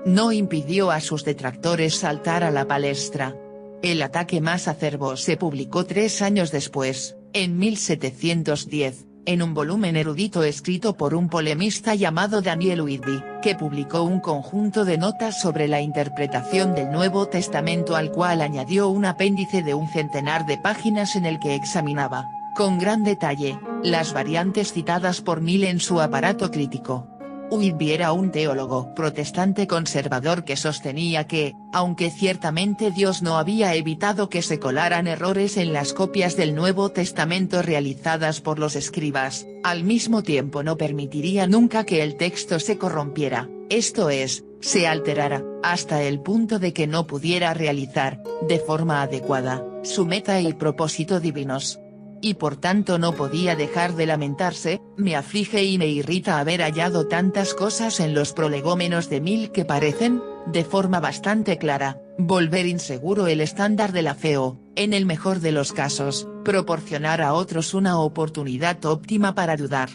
no impidió a sus detractores saltar a la palestra. El ataque más acerbo se publicó 3 años después, en 1710, en un volumen erudito escrito por un polemista llamado Daniel Whitby, que publicó un conjunto de notas sobre la interpretación del Nuevo Testamento al cual añadió un apéndice de 100 de páginas en el que examinaba, con gran detalle, las variantes citadas por Milly en su aparato crítico. Whitby era un teólogo protestante conservador que sostenía que, aunque ciertamente Dios no había evitado que se colaran errores en las copias del Nuevo Testamento realizadas por los escribas, al mismo tiempo no permitiría nunca que el texto se corrompiera, esto es, se alterara, hasta el punto de que no pudiera realizar, de forma adecuada, su meta y propósito divinos. Y por tanto no podía dejar de lamentarse: me aflige y me irrita haber hallado tantas cosas en los prolegómenos de Milly que parecen, de forma bastante clara, volver inseguro el estándar de la fe o, en el mejor de los casos, proporcionar a otros una oportunidad óptima para dudar.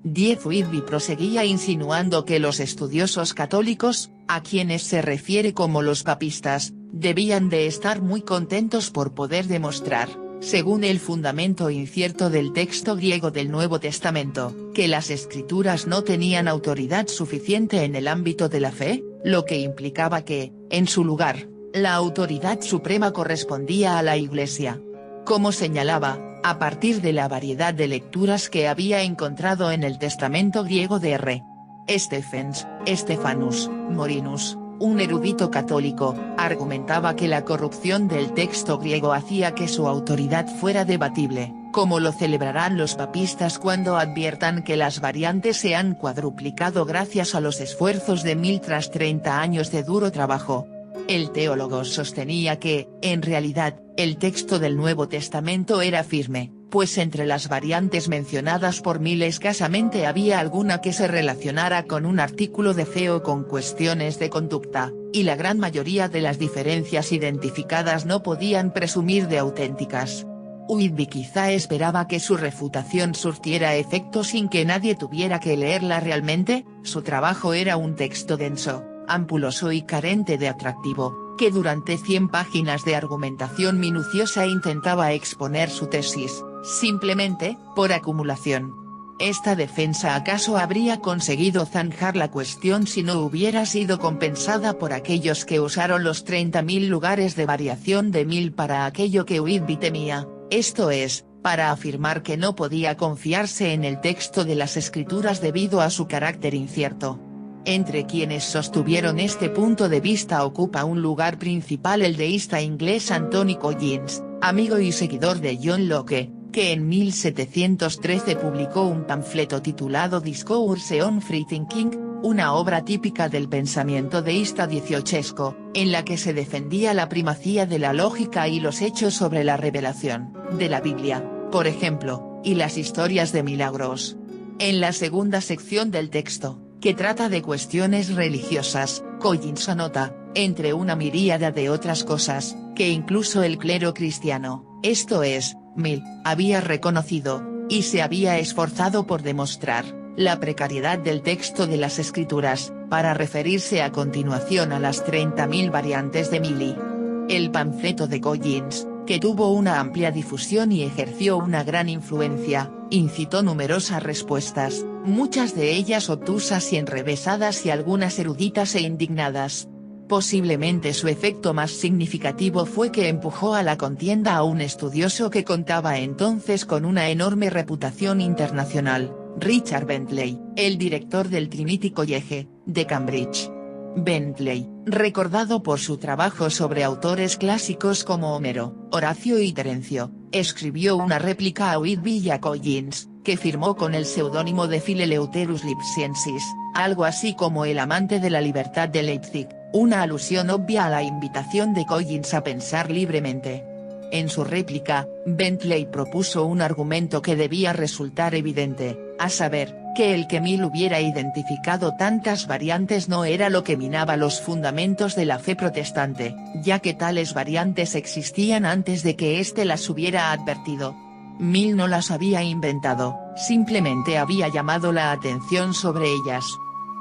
Whitby proseguía insinuando que los estudiosos católicos, a quienes se refiere como los papistas, debían de estar muy contentos por poder demostrar, según el fundamento incierto del texto griego del Nuevo Testamento, que las escrituras no tenían autoridad suficiente en el ámbito de la fe, lo que implicaba que, en su lugar, la autoridad suprema correspondía a la Iglesia. Como señalaba, a partir de la variedad de lecturas que había encontrado en el testamento griego de R. Stephanus Morinus, un erudito católico, argumentaba que la corrupción del texto griego hacía que su autoridad fuera debatible, como lo celebrarán los papistas cuando adviertan que las variantes se han cuadruplicado gracias a los esfuerzos de Milly tras 30 años de duro trabajo. El teólogo sostenía que, en realidad, el texto del Nuevo Testamento era firme, pues entre las variantes mencionadas por Milly escasamente había alguna que se relacionara con un artículo de fe o con cuestiones de conducta, y la gran mayoría de las diferencias identificadas no podían presumir de auténticas. Whitby quizá esperaba que su refutación surtiera efecto sin que nadie tuviera que leerla realmente. Su trabajo era un texto denso, ampuloso y carente de atractivo, que durante 100 páginas de argumentación minuciosa intentaba exponer su tesis, simplemente, por acumulación. Esta defensa acaso habría conseguido zanjar la cuestión si no hubiera sido compensada por aquellos que usaron los 30.000 lugares de variación de Milly para aquello que Whitby temía, esto es, para afirmar que no podía confiarse en el texto de las escrituras debido a su carácter incierto. Entre quienes sostuvieron este punto de vista ocupa un lugar principal el deísta inglés Anthony Collins, amigo y seguidor de John Locke, que en 1713 publicó un panfleto titulado Discourse on Free Thinking, una obra típica del pensamiento deísta dieciochesco, en la que se defendía la primacía de la lógica y los hechos sobre la revelación, de la Biblia, por ejemplo, y las historias de milagros. En la segunda sección del texto, que trata de cuestiones religiosas, Collins anota, entre una miríada de otras cosas, que incluso el clero cristiano, esto es, Mill, había reconocido, y se había esforzado por demostrar, la precariedad del texto de las Escrituras, para referirse a continuación a las 30.000 variantes de Milly. El panfleto de Collins, que tuvo una amplia difusión y ejerció una gran influencia, incitó numerosas respuestas, muchas de ellas obtusas y enrevesadas y algunas eruditas e indignadas. Posiblemente su efecto más significativo fue que empujó a la contienda a un estudioso que contaba entonces con una enorme reputación internacional, Richard Bentley, el director del Trinity College, de Cambridge. Bentley, recordado por su trabajo sobre autores clásicos como Homero, Horacio y Terencio, escribió una réplica a Whitby y a Collins, que firmó con el seudónimo de Phileleuterus Lipsiensis, algo así como el amante de la libertad de Leipzig, una alusión obvia a la invitación de Collins a pensar libremente. En su réplica, Bentley propuso un argumento que debía resultar evidente, a saber, que el que Mill hubiera identificado tantas variantes no era lo que minaba los fundamentos de la fe protestante, ya que tales variantes existían antes de que éste las hubiera advertido. Mill no las había inventado, simplemente había llamado la atención sobre ellas.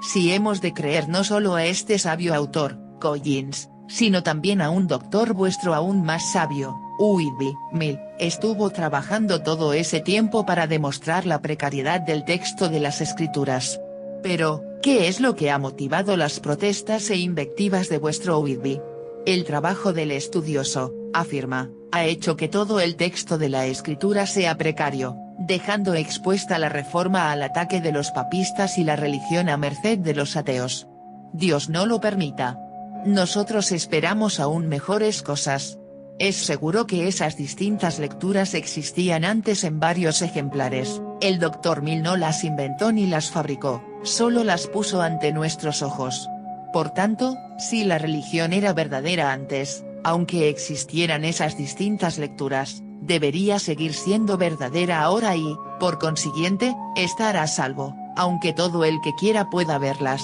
Si hemos de creer no solo a este sabio autor, Collins, sino también a un doctor vuestro aún más sabio, Whitby, Mill, estuvo trabajando todo ese tiempo para demostrar la precariedad del texto de las Escrituras. Pero, ¿qué es lo que ha motivado las protestas e invectivas de vuestro Whitby? El trabajo del estudioso, afirma, ha hecho que todo el texto de la Escritura sea precario, dejando expuesta la reforma al ataque de los papistas y la religión a merced de los ateos. Dios no lo permita. Nosotros esperamos aún mejores cosas. Es seguro que esas distintas lecturas existían antes en varios ejemplares, el Dr. Mill no las inventó ni las fabricó, solo las puso ante nuestros ojos. Por tanto, si la religión era verdadera antes, aunque existieran esas distintas lecturas, debería seguir siendo verdadera ahora y, por consiguiente, estar a salvo, aunque todo el que quiera pueda verlas.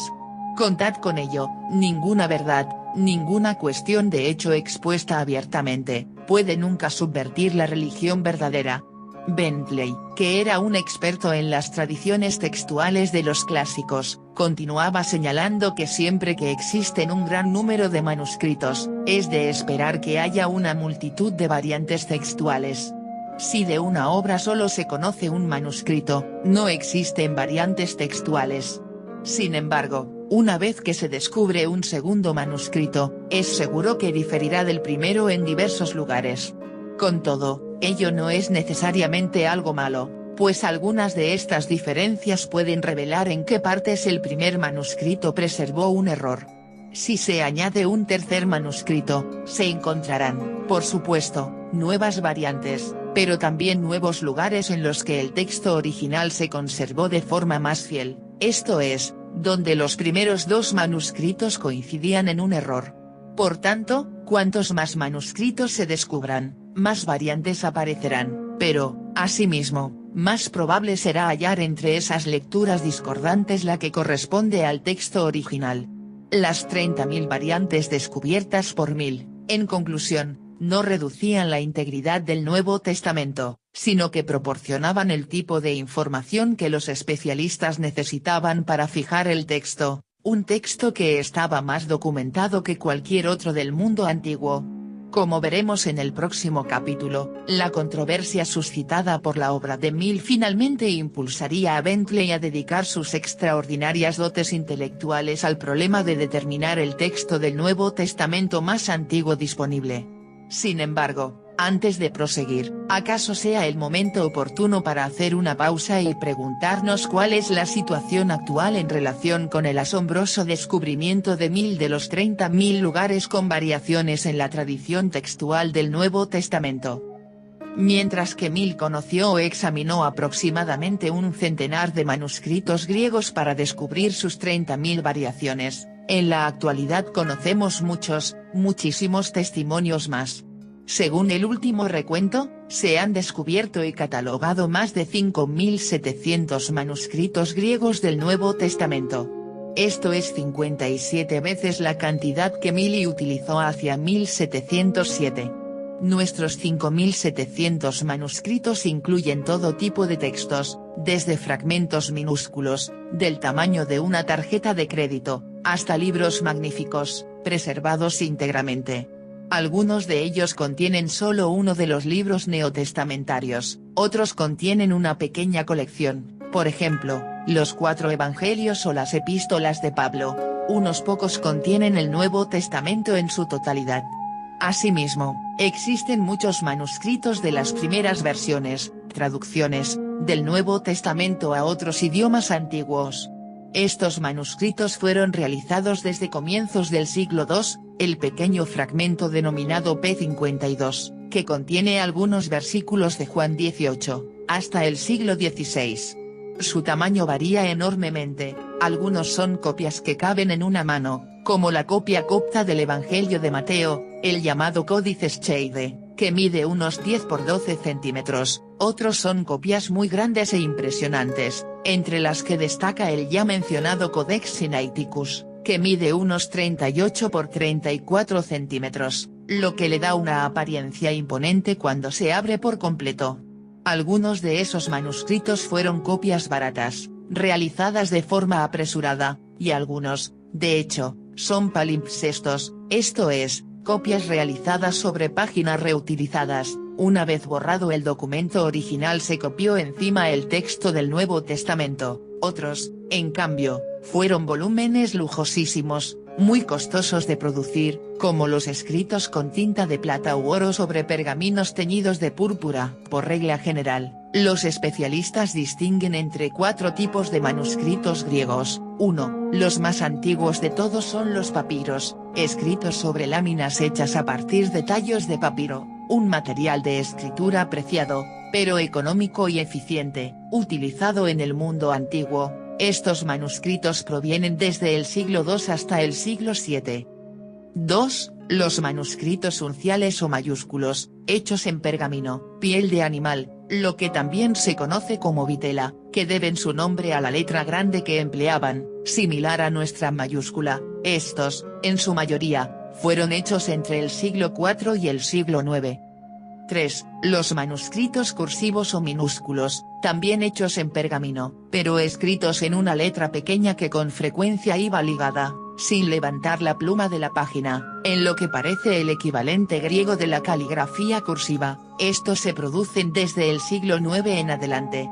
Contad con ello, ninguna verdad, ninguna cuestión de hecho expuesta abiertamente, puede nunca subvertir la religión verdadera. Bentley, que era un experto en las tradiciones textuales de los clásicos, continuaba señalando que siempre que existen un gran número de manuscritos, es de esperar que haya una multitud de variantes textuales. Si de una obra solo se conoce un manuscrito, no existen variantes textuales. Sin embargo, una vez que se descubre un segundo manuscrito, es seguro que diferirá del primero en diversos lugares. Con todo, ello no es necesariamente algo malo, pues algunas de estas diferencias pueden revelar en qué partes el primer manuscrito preservó un error. Si se añade un tercer manuscrito, se encontrarán, por supuesto, nuevas variantes, pero también nuevos lugares en los que el texto original se conservó de forma más fiel, esto es, donde los primeros dos manuscritos coincidían en un error. Por tanto, cuantos más manuscritos se descubran, más variantes aparecerán, pero, asimismo, más probable será hallar entre esas lecturas discordantes la que corresponde al texto original. Las 30.000 variantes descubiertas por Mill, en conclusión, no reducían la integridad del Nuevo Testamento, sino que proporcionaban el tipo de información que los especialistas necesitaban para fijar el texto, un texto que estaba más documentado que cualquier otro del mundo antiguo. Como veremos en el próximo capítulo, la controversia suscitada por la obra de Mill finalmente impulsaría a Bentley a dedicar sus extraordinarias dotes intelectuales al problema de determinar el texto del Nuevo Testamento más antiguo disponible. Sin embargo, antes de proseguir, ¿acaso sea el momento oportuno para hacer una pausa y preguntarnos cuál es la situación actual en relación con el asombroso descubrimiento de Mill de los 30.000 lugares con variaciones en la tradición textual del Nuevo Testamento? mientras que Mill conoció o examinó aproximadamente un centenar de manuscritos griegos para descubrir sus 30.000 variaciones. En la actualidad conocemos muchísimos testimonios más. Según el último recuento, se han descubierto y catalogado más de 5.700 manuscritos griegos del Nuevo Testamento. Esto es 57 veces la cantidad que Milly utilizó hacia 1707. Nuestros 5.700 manuscritos incluyen todo tipo de textos, desde fragmentos minúsculos, del tamaño de una tarjeta de crédito, hasta libros magníficos, preservados íntegramente. Algunos de ellos contienen solo uno de los libros neotestamentarios, otros contienen una pequeña colección, por ejemplo, los 4 evangelios o las epístolas de Pablo. Unos pocos contienen el Nuevo Testamento en su totalidad. Asimismo, existen muchos manuscritos de las primeras versiones, traducciones, del Nuevo Testamento a otros idiomas antiguos. Estos manuscritos fueron realizados desde comienzos del siglo II, el pequeño fragmento denominado P52, que contiene algunos versículos de Juan 18, hasta el siglo XVI. Su tamaño varía enormemente, algunos son copias que caben en una mano, como la copia copta del Evangelio de Mateo, el llamado Códice Scheide, que mide unos 10 por 12 centímetros, otros son copias muy grandes e impresionantes, entre las que destaca el ya mencionado Codex Sinaiticus, que mide unos 38 por 34 centímetros, lo que le da una apariencia imponente cuando se abre por completo. Algunos de esos manuscritos fueron copias baratas, realizadas de forma apresurada, y algunos, de hecho, son palimpsestos, esto es, copias realizadas sobre páginas reutilizadas. Una vez borrado el documento original se copió encima el texto del Nuevo Testamento. Otros, en cambio, fueron volúmenes lujosísimos, muy costosos de producir, como los escritos con tinta de plata u oro sobre pergaminos teñidos de púrpura. Por regla general, los especialistas distinguen entre 4 tipos de manuscritos griegos. 1. Los más antiguos de todos son los papiros, escritos sobre láminas hechas a partir de tallos de papiro, un material de escritura apreciado, pero económico y eficiente, utilizado en el mundo antiguo. Estos manuscritos provienen desde el siglo II hasta el siglo VII. 2. Los manuscritos unciales o mayúsculos, hechos en pergamino, piel de animal, lo que también se conoce como vitela, que deben su nombre a la letra grande que empleaban, similar a nuestra mayúscula. Estos, en su mayoría, fueron hechos entre el siglo IV y el siglo IX. 3. Los manuscritos cursivos o minúsculos, también hechos en pergamino, pero escritos en una letra pequeña que con frecuencia iba ligada, sin levantar la pluma de la página, en lo que parece el equivalente griego de la caligrafía cursiva. Estos se producen desde el siglo IX en adelante.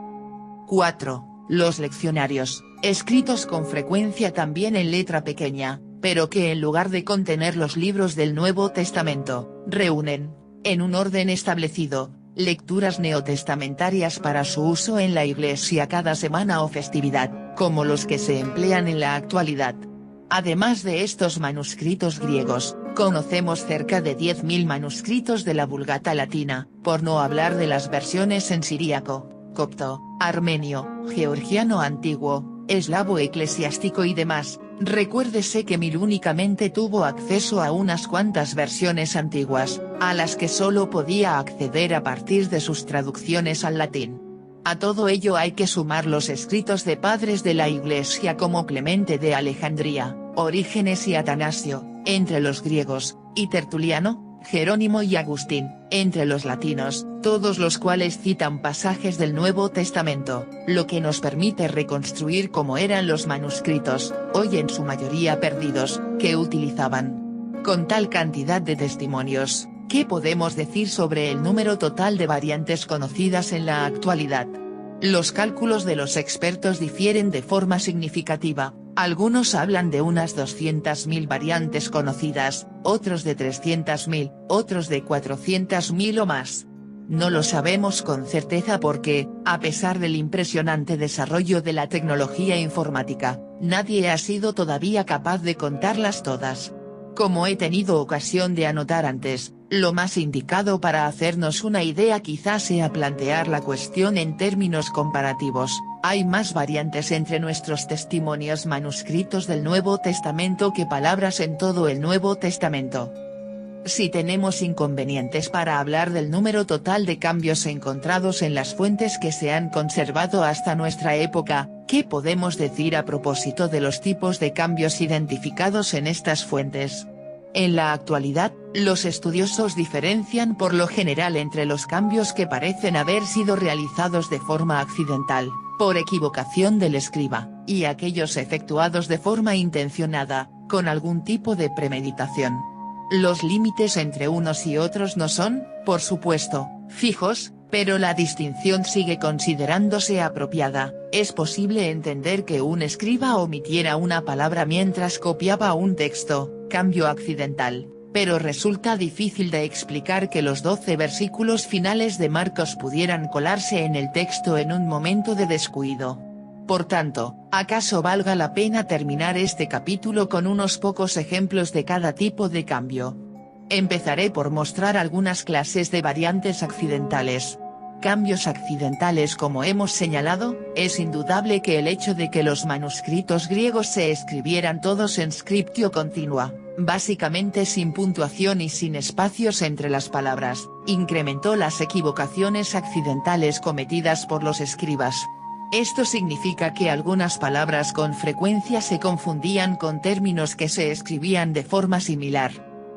4. Los leccionarios, escritos con frecuencia también en letra pequeña, pero que en lugar de contener los libros del Nuevo Testamento, reúnen, en un orden establecido, lecturas neotestamentarias para su uso en la iglesia cada semana o festividad, como los que se emplean en la actualidad. Además de estos manuscritos griegos, conocemos cerca de 10.000 manuscritos de la Vulgata latina, por no hablar de las versiones en siríaco, copto, armenio, georgiano antiguo, eslavo eclesiástico y demás. Recuérdese que Mill únicamente tuvo acceso a unas cuantas versiones antiguas, a las que solo podía acceder a partir de sus traducciones al latín. A todo ello hay que sumar los escritos de padres de la Iglesia como Clemente de Alejandría, Orígenes y Atanasio, entre los griegos, y Tertuliano, Jerónimo y Agustín, entre los latinos, todos los cuales citan pasajes del Nuevo Testamento, lo que nos permite reconstruir cómo eran los manuscritos, hoy en su mayoría perdidos, que utilizaban. Con tal cantidad de testimonios, ¿qué podemos decir sobre el número total de variantes conocidas en la actualidad? Los cálculos de los expertos difieren de forma significativa. Algunos hablan de unas 200.000 variantes conocidas, otros de 300.000, otros de 400.000 o más. No lo sabemos con certeza porque, a pesar del impresionante desarrollo de la tecnología informática, nadie ha sido todavía capaz de contarlas todas. Como he tenido ocasión de anotar antes, Lo más indicado para hacernos una idea quizás sea plantear la cuestión en términos comparativos. Hay más variantes entre nuestros testimonios manuscritos del Nuevo Testamento que palabras en todo el Nuevo Testamento. Si tenemos inconvenientes para hablar del número total de cambios encontrados en las fuentes que se han conservado hasta nuestra época, ¿qué podemos decir a propósito de los tipos de cambios identificados en estas fuentes? En la actualidad, los estudiosos diferencian por lo general entre los cambios que parecen haber sido realizados de forma accidental, por equivocación del escriba, y aquellos efectuados de forma intencionada, con algún tipo de premeditación. Los límites entre unos y otros no son, por supuesto, fijos, pero la distinción sigue considerándose apropiada. Es posible entender que un escriba omitiera una palabra mientras copiaba un texto, cambio accidental, pero resulta difícil de explicar que los 12 versículos finales de Marcos pudieran colarse en el texto en un momento de descuido. Por tanto, ¿acaso valga la pena terminar este capítulo con unos pocos ejemplos de cada tipo de cambio? Empezaré por mostrar algunas clases de variantes accidentales. Cambios accidentales. Como hemos señalado, es indudable que el hecho de que los manuscritos griegos se escribieran todos en scriptio continua, básicamente sin puntuación y sin espacios entre las palabras, incrementó las equivocaciones accidentales cometidas por los escribas. Esto significa que algunas palabras con frecuencia se confundían con términos que se escribían de forma similar.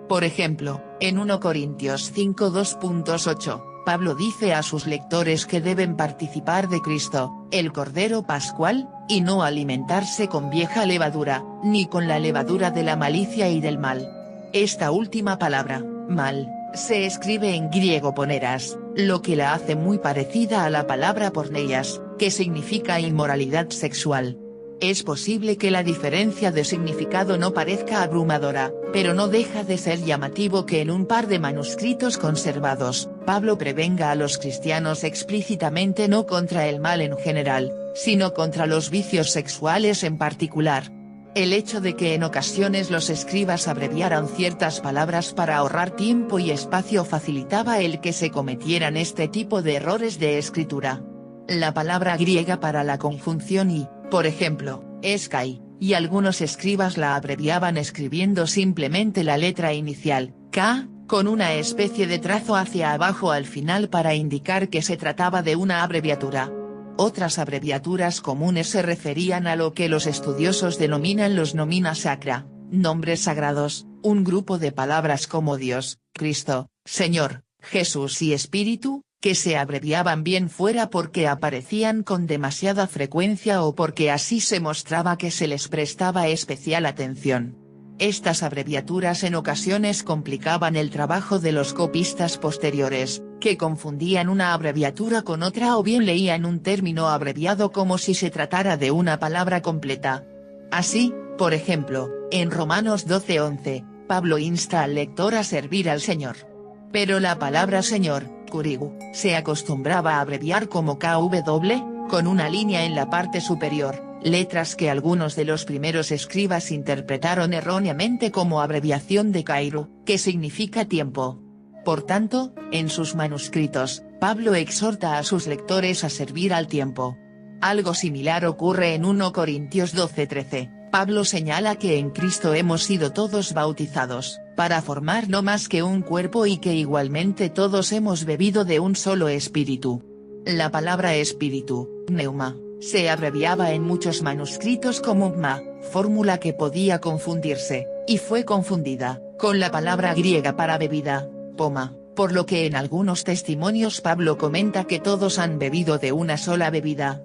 Por ejemplo, en 1 Corintios 5:2.8, Pablo dice a sus lectores que deben participar de Cristo, el Cordero Pascual, y no alimentarse con vieja levadura, ni con la levadura de la malicia y del mal. Esta última palabra, mal, se escribe en griego poneras, lo que la hace muy parecida a la palabra porneias, que significa inmoralidad sexual. Es posible que la diferencia de significado no parezca abrumadora, pero no deja de ser llamativo que en un par de manuscritos conservados, Pablo prevenga a los cristianos explícitamente no contra el mal en general, sino contra los vicios sexuales en particular. El hecho de que en ocasiones los escribas abreviaran ciertas palabras para ahorrar tiempo y espacio facilitaba el que se cometieran este tipo de errores de escritura. La palabra griega para la conjunción y, por ejemplo, es kai, y algunos escribas la abreviaban escribiendo simplemente la letra inicial, K, con una especie de trazo hacia abajo al final para indicar que se trataba de una abreviatura. Otras abreviaturas comunes se referían a lo que los estudiosos denominan los nomina sacra, nombres sagrados, un grupo de palabras como Dios, Cristo, Señor, Jesús y Espíritu, que se abreviaban bien fuera porque aparecían con demasiada frecuencia o porque así se mostraba que se les prestaba especial atención. Estas abreviaturas en ocasiones complicaban el trabajo de los copistas posteriores, que confundían una abreviatura con otra o bien leían un término abreviado como si se tratara de una palabra completa. Así, por ejemplo, en Romanos 12:11, Pablo insta al lector a servir al Señor. Pero la palabra Señor, kurigu, se acostumbraba a abreviar como KW, con una línea en la parte superior, letras que algunos de los primeros escribas interpretaron erróneamente como abreviación de kairu, que significa tiempo. Por tanto, en sus manuscritos, Pablo exhorta a sus lectores a servir al tiempo. Algo similar ocurre en 1 Corintios 12:13. Pablo señala que en Cristo hemos sido todos bautizados, para formar no más que un cuerpo y que igualmente todos hemos bebido de un solo espíritu. La palabra espíritu, pneuma, se abreviaba en muchos manuscritos como pma, fórmula que podía confundirse, y fue confundida, con la palabra griega para bebida, poma, por lo que en algunos testimonios Pablo comenta que todos han bebido de una sola bebida.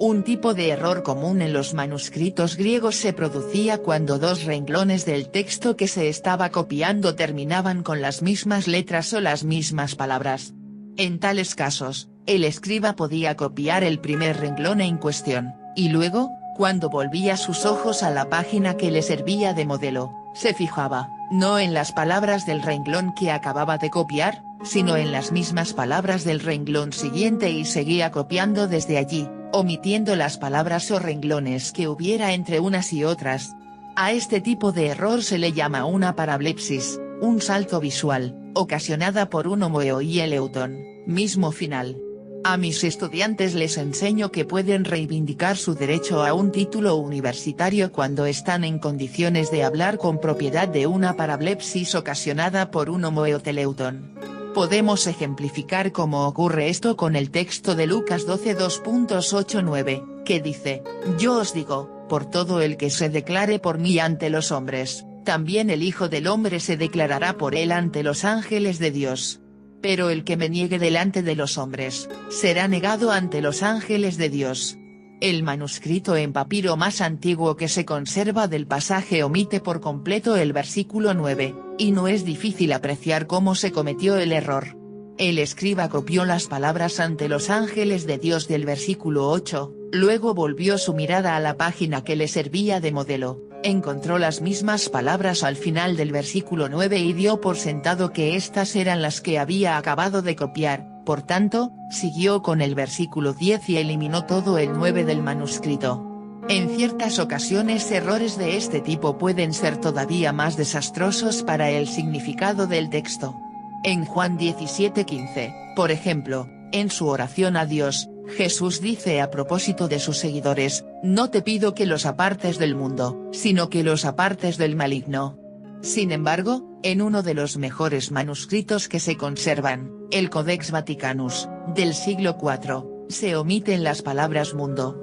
Un tipo de error común en los manuscritos griegos se producía cuando dos renglones del texto que se estaba copiando terminaban con las mismas letras o las mismas palabras. En tales casos, el escriba podía copiar el primer renglón en cuestión, y luego, cuando volvía sus ojos a la página que le servía de modelo, se fijaba, no en las palabras del renglón que acababa de copiar, sino en las mismas palabras del renglón siguiente y seguía copiando desde allí, omitiendo las palabras o renglones que hubiera entre unas y otras. A este tipo de error se le llama una parablepsis, un salto visual. ocasionada por un homoeoieleuton, mismo final. A mis estudiantes les enseño que pueden reivindicar su derecho a un título universitario cuando están en condiciones de hablar con propiedad de una parablepsis ocasionada por un homoeoteleuton. Podemos ejemplificar cómo ocurre esto con el texto de Lucas 12:2.8-9, que dice: Yo os digo, por todo el que se declare por mí ante los hombres, también el Hijo del Hombre se declarará por él ante los ángeles de Dios. Pero el que me niegue delante de los hombres, será negado ante los ángeles de Dios. El manuscrito en papiro más antiguo que se conserva del pasaje omite por completo el versículo 9, y no es difícil apreciar cómo se cometió el error. El escriba copió las palabras ante los ángeles de Dios del versículo 8, luego volvió su mirada a la página que le servía de modelo, encontró las mismas palabras al final del versículo 9 y dio por sentado que estas eran las que había acabado de copiar, por tanto, siguió con el versículo 10 y eliminó todo el 9 del manuscrito. En ciertas ocasiones errores de este tipo pueden ser todavía más desastrosos para el significado del texto. En Juan 17:15, por ejemplo, en su oración a Dios, Jesús dice a propósito de sus seguidores: no te pido que los apartes del mundo, sino que los apartes del maligno. Sin embargo, en uno de los mejores manuscritos que se conservan, el Codex Vaticanus, del siglo IV, se omiten las palabras mundo.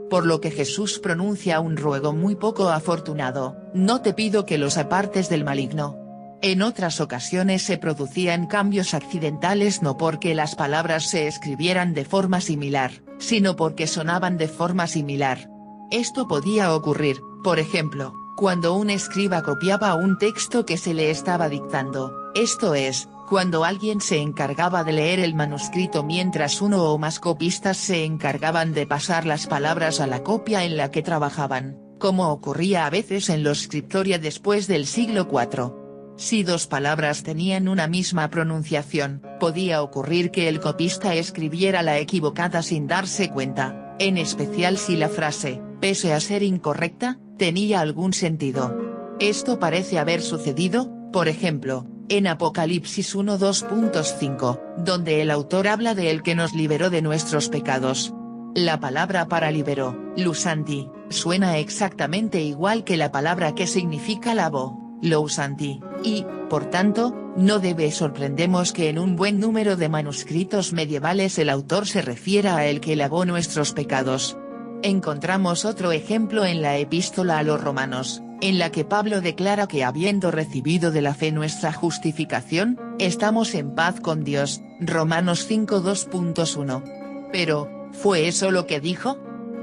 Por lo que Jesús pronuncia un ruego muy poco afortunado: no te pido que los apartes del maligno. En otras ocasiones se producían cambios accidentales no porque las palabras se escribieran de forma similar, sino porque sonaban de forma similar. Esto podía ocurrir, por ejemplo, cuando un escriba copiaba un texto que se le estaba dictando, esto es, cuando alguien se encargaba de leer el manuscrito mientras uno o más copistas se encargaban de pasar las palabras a la copia en la que trabajaban, como ocurría a veces en los scriptoria después del siglo IV. Si dos palabras tenían una misma pronunciación, podía ocurrir que el copista escribiera la equivocada sin darse cuenta, en especial si la frase, pese a ser incorrecta, tenía algún sentido. Esto parece haber sucedido, por ejemplo, en Apocalipsis 1:2.5, donde el autor habla de el que nos liberó de nuestros pecados. La palabra para liberó, lusanti, suena exactamente igual que la palabra que significa lavó, lousanti, y, por tanto, no debe sorprendernos que en un buen número de manuscritos medievales el autor se refiera a el que lavó nuestros pecados. Encontramos otro ejemplo en la epístola a los Romanos, en la que Pablo declara que habiendo recibido de la fe nuestra justificación, estamos en paz con Dios, Romanos 5:2.1. Pero, ¿fue eso lo que dijo?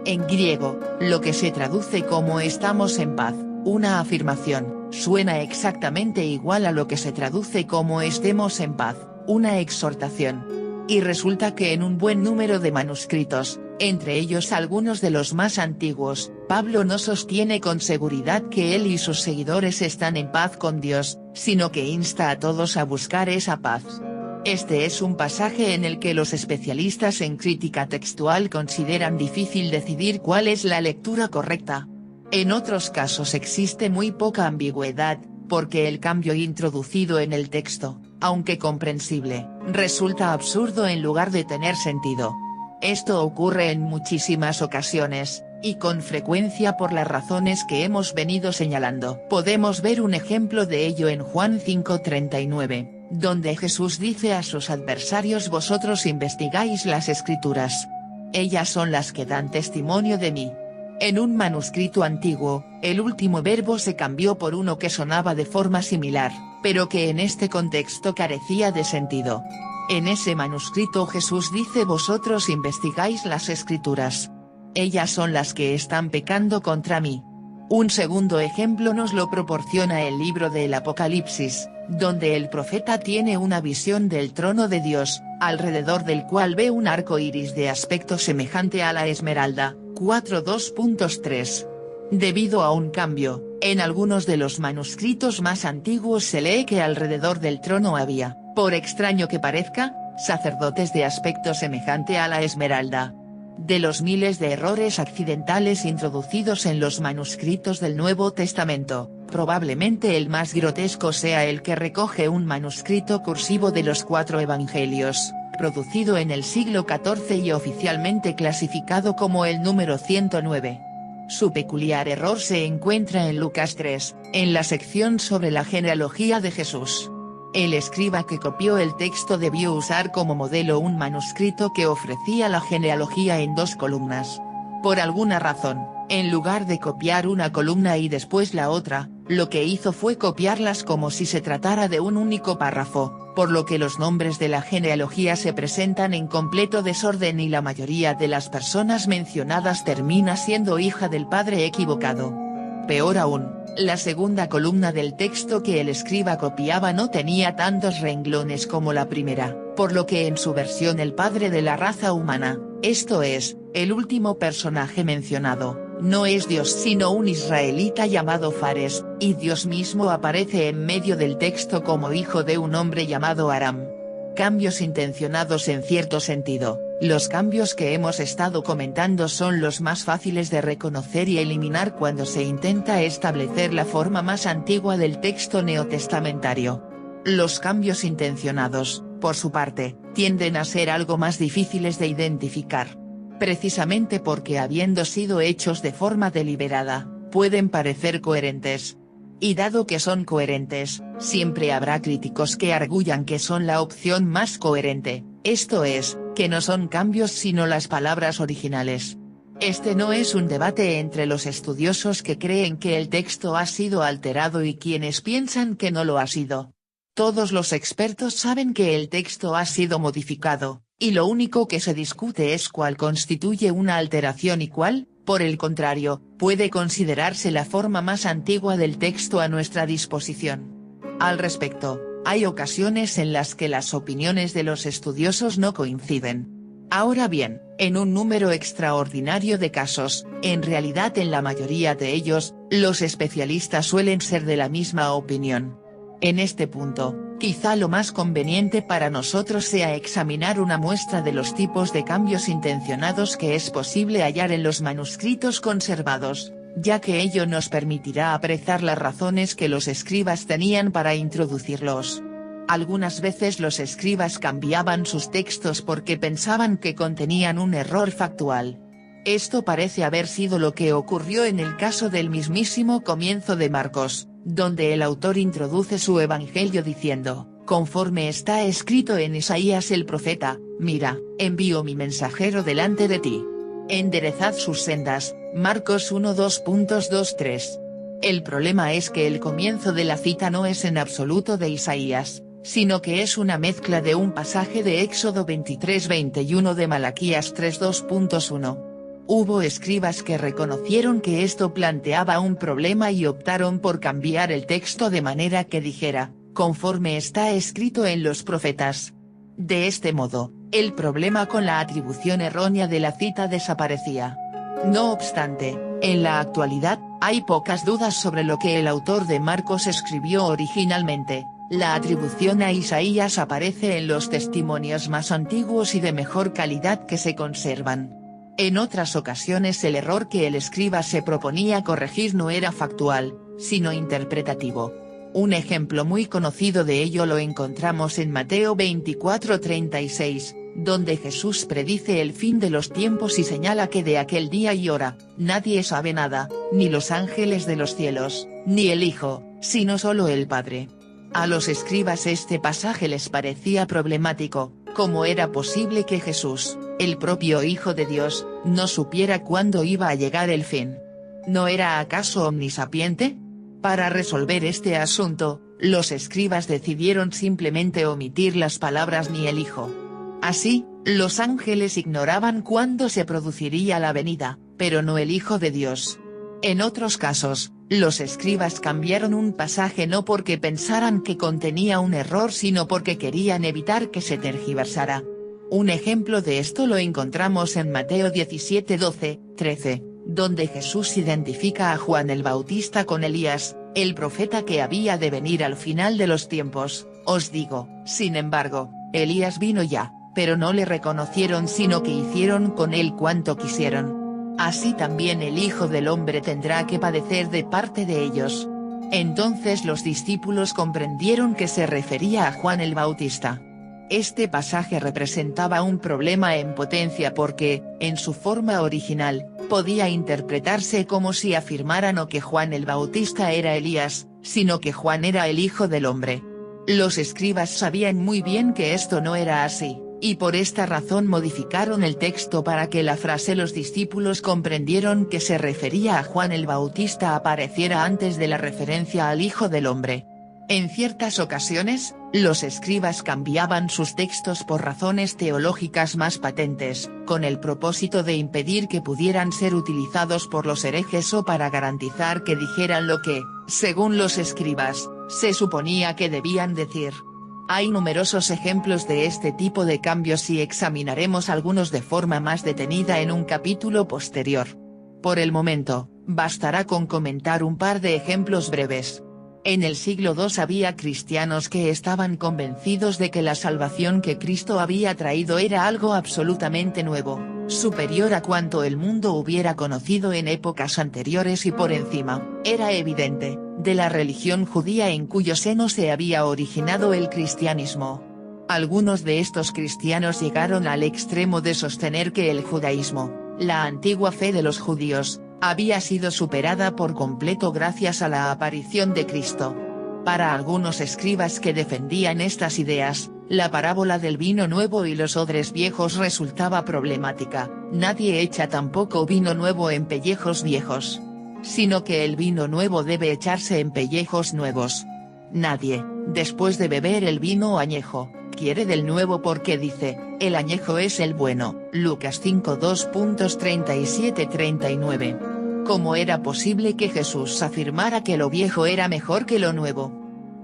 En griego, lo que se traduce como estamos en paz, una afirmación, suena exactamente igual a lo que se traduce como estemos en paz, una exhortación. Y resulta que en un buen número de manuscritos, entre ellos algunos de los más antiguos, Pablo no sostiene con seguridad que él y sus seguidores están en paz con Dios, sino que insta a todos a buscar esa paz. Este es un pasaje en el que los especialistas en crítica textual consideran difícil decidir cuál es la lectura correcta. En otros casos existe muy poca ambigüedad, porque el cambio introducido en el texto, aunque comprensible, resulta absurdo en lugar de tener sentido. Esto ocurre en muchísimas ocasiones, y con frecuencia por las razones que hemos venido señalando. Podemos ver un ejemplo de ello en Juan 5:39, donde Jesús dice a sus adversarios: vosotros investigáis las Escrituras. Ellas son las que dan testimonio de mí. En un manuscrito antiguo, el último verbo se cambió por uno que sonaba de forma similar, pero que en este contexto carecía de sentido. En ese manuscrito Jesús dice: vosotros investigáis las Escrituras. Ellas son las que están pecando contra mí. Un segundo ejemplo nos lo proporciona el libro del Apocalipsis, donde el profeta tiene una visión del trono de Dios, alrededor del cual ve un arco iris de aspecto semejante a la esmeralda. 4:2.3. Debido a un cambio, en algunos de los manuscritos más antiguos se lee que alrededor del trono había, por extraño que parezca, sacerdotes de aspecto semejante a la esmeralda. De los miles de errores accidentales introducidos en los manuscritos del Nuevo Testamento, Probablemente el más grotesco sea el que recoge un manuscrito cursivo de los 4 evangelios, producido en el siglo XIV y oficialmente clasificado como el número 109. Su peculiar error se encuentra en Lucas 3, en la sección sobre la genealogía de Jesús. El escriba que copió el texto debió usar como modelo un manuscrito que ofrecía la genealogía en 2 columnas. Por alguna razón, en lugar de copiar una columna y después la otra, lo que hizo fue copiarlas como si se tratara de un único párrafo, por lo que los nombres de la genealogía se presentan en completo desorden y la mayoría de las personas mencionadas termina siendo hija del padre equivocado. Peor aún, la segunda columna del texto que el escriba copiaba no tenía tantos renglones como la primera, por lo que en su versión el padre de la raza humana, esto es, el último personaje mencionado, no es Dios sino un israelita llamado Fares, y Dios mismo aparece en medio del texto como hijo de un hombre llamado Aram. Cambios intencionados en cierto sentido. Los cambios que hemos estado comentando son los más fáciles de reconocer y eliminar cuando se intenta establecer la forma más antigua del texto neotestamentario. Los cambios intencionados, por su parte, tienden a ser algo más difíciles de identificar. Precisamente porque habiendo sido hechos de forma deliberada, pueden parecer coherentes. Y dado que son coherentes, siempre habrá críticos que arguyan que son la opción más coherente, esto es, que no son cambios sino las palabras originales. Este no es un debate entre los estudiosos que creen que el texto ha sido alterado y quienes piensan que no lo ha sido. Todos los expertos saben que el texto ha sido modificado, y lo único que se discute es cuál constituye una alteración y cuál, por el contrario, puede considerarse la forma más antigua del texto a nuestra disposición. Al respecto, hay ocasiones en las que las opiniones de los estudiosos no coinciden. Ahora bien, en un número extraordinario de casos, en realidad en la mayoría de ellos, los especialistas suelen ser de la misma opinión. En este punto, quizá lo más conveniente para nosotros sea examinar una muestra de los tipos de cambios intencionados que es posible hallar en los manuscritos conservados, ya que ello nos permitirá apreciar las razones que los escribas tenían para introducirlos. Algunas veces los escribas cambiaban sus textos porque pensaban que contenían un error factual. Esto parece haber sido lo que ocurrió en el caso del mismísimo comienzo de Marcos, donde el autor introduce su evangelio diciendo, conforme está escrito en Isaías el profeta, mira, envío mi mensajero delante de ti. Enderezad sus sendas, Marcos 1:2.23. El problema es que el comienzo de la cita no es en absoluto de Isaías, sino que es una mezcla de un pasaje de Éxodo 23:21 de Malaquías 3:2.1. Hubo escribas que reconocieron que esto planteaba un problema y optaron por cambiar el texto de manera que dijera, conforme está escrito en los profetas. De este modo, el problema con la atribución errónea de la cita desaparecía. No obstante, en la actualidad, hay pocas dudas sobre lo que el autor de Marcos escribió originalmente. La atribución a Isaías aparece en los testimonios más antiguos y de mejor calidad que se conservan. En otras ocasiones el error que el escriba se proponía corregir no era factual, sino interpretativo. Un ejemplo muy conocido de ello lo encontramos en Mateo 24:36, donde Jesús predice el fin de los tiempos y señala que de aquel día y hora, nadie sabe nada, ni los ángeles de los cielos, ni el Hijo, sino solo el Padre. A los escribas este pasaje les parecía problemático. ¿Cómo era posible que Jesús, el propio Hijo de Dios, no supiera cuándo iba a llegar el fin? ¿No era acaso omnisapiente? Para resolver este asunto, los escribas decidieron simplemente omitir las palabras ni el Hijo. Así, los ángeles ignoraban cuándo se produciría la venida, pero no el Hijo de Dios. En otros casos, los escribas cambiaron un pasaje no porque pensaran que contenía un error sino porque querían evitar que se tergiversara. Un ejemplo de esto lo encontramos en Mateo 17:12-13, donde Jesús identifica a Juan el Bautista con Elías, el profeta que había de venir al final de los tiempos. Os digo, sin embargo, Elías vino ya, pero no le reconocieron sino que hicieron con él cuanto quisieron. Así también el Hijo del Hombre tendrá que padecer de parte de ellos. Entonces los discípulos comprendieron que se refería a Juan el Bautista. Este pasaje representaba un problema en potencia porque, en su forma original, podía interpretarse como si afirmaran no que Juan el Bautista era Elías, sino que Juan era el Hijo del Hombre. Los escribas sabían muy bien que esto no era así, y por esta razón modificaron el texto para que la frase los discípulos comprendieron que se refería a Juan el Bautista apareciera antes de la referencia al Hijo del Hombre. En ciertas ocasiones, los escribas cambiaban sus textos por razones teológicas más patentes, con el propósito de impedir que pudieran ser utilizados por los herejes o para garantizar que dijeran lo que, según los escribas, se suponía que debían decir. Hay numerosos ejemplos de este tipo de cambios y examinaremos algunos de forma más detenida en un capítulo posterior. Por el momento, bastará con comentar un par de ejemplos breves. En el siglo II había cristianos que estaban convencidos de que la salvación que Cristo había traído era algo absolutamente nuevo, superior a cuanto el mundo hubiera conocido en épocas anteriores y por encima, era evidente, de la religión judía en cuyo seno se había originado el cristianismo. Algunos de estos cristianos llegaron al extremo de sostener que el judaísmo, la antigua fe de los judíos, había sido superada por completo gracias a la aparición de Cristo. Para algunos escribas que defendían estas ideas, la parábola del vino nuevo y los odres viejos resultaba problemática. Nadie echa tampoco vino nuevo en pellejos viejos, sino que el vino nuevo debe echarse en pellejos nuevos. Nadie, después de beber el vino añejo, quiere del nuevo porque dice, el añejo es el bueno. Lucas 5:2.37-39. ¿Cómo era posible que Jesús afirmara que lo viejo era mejor que lo nuevo?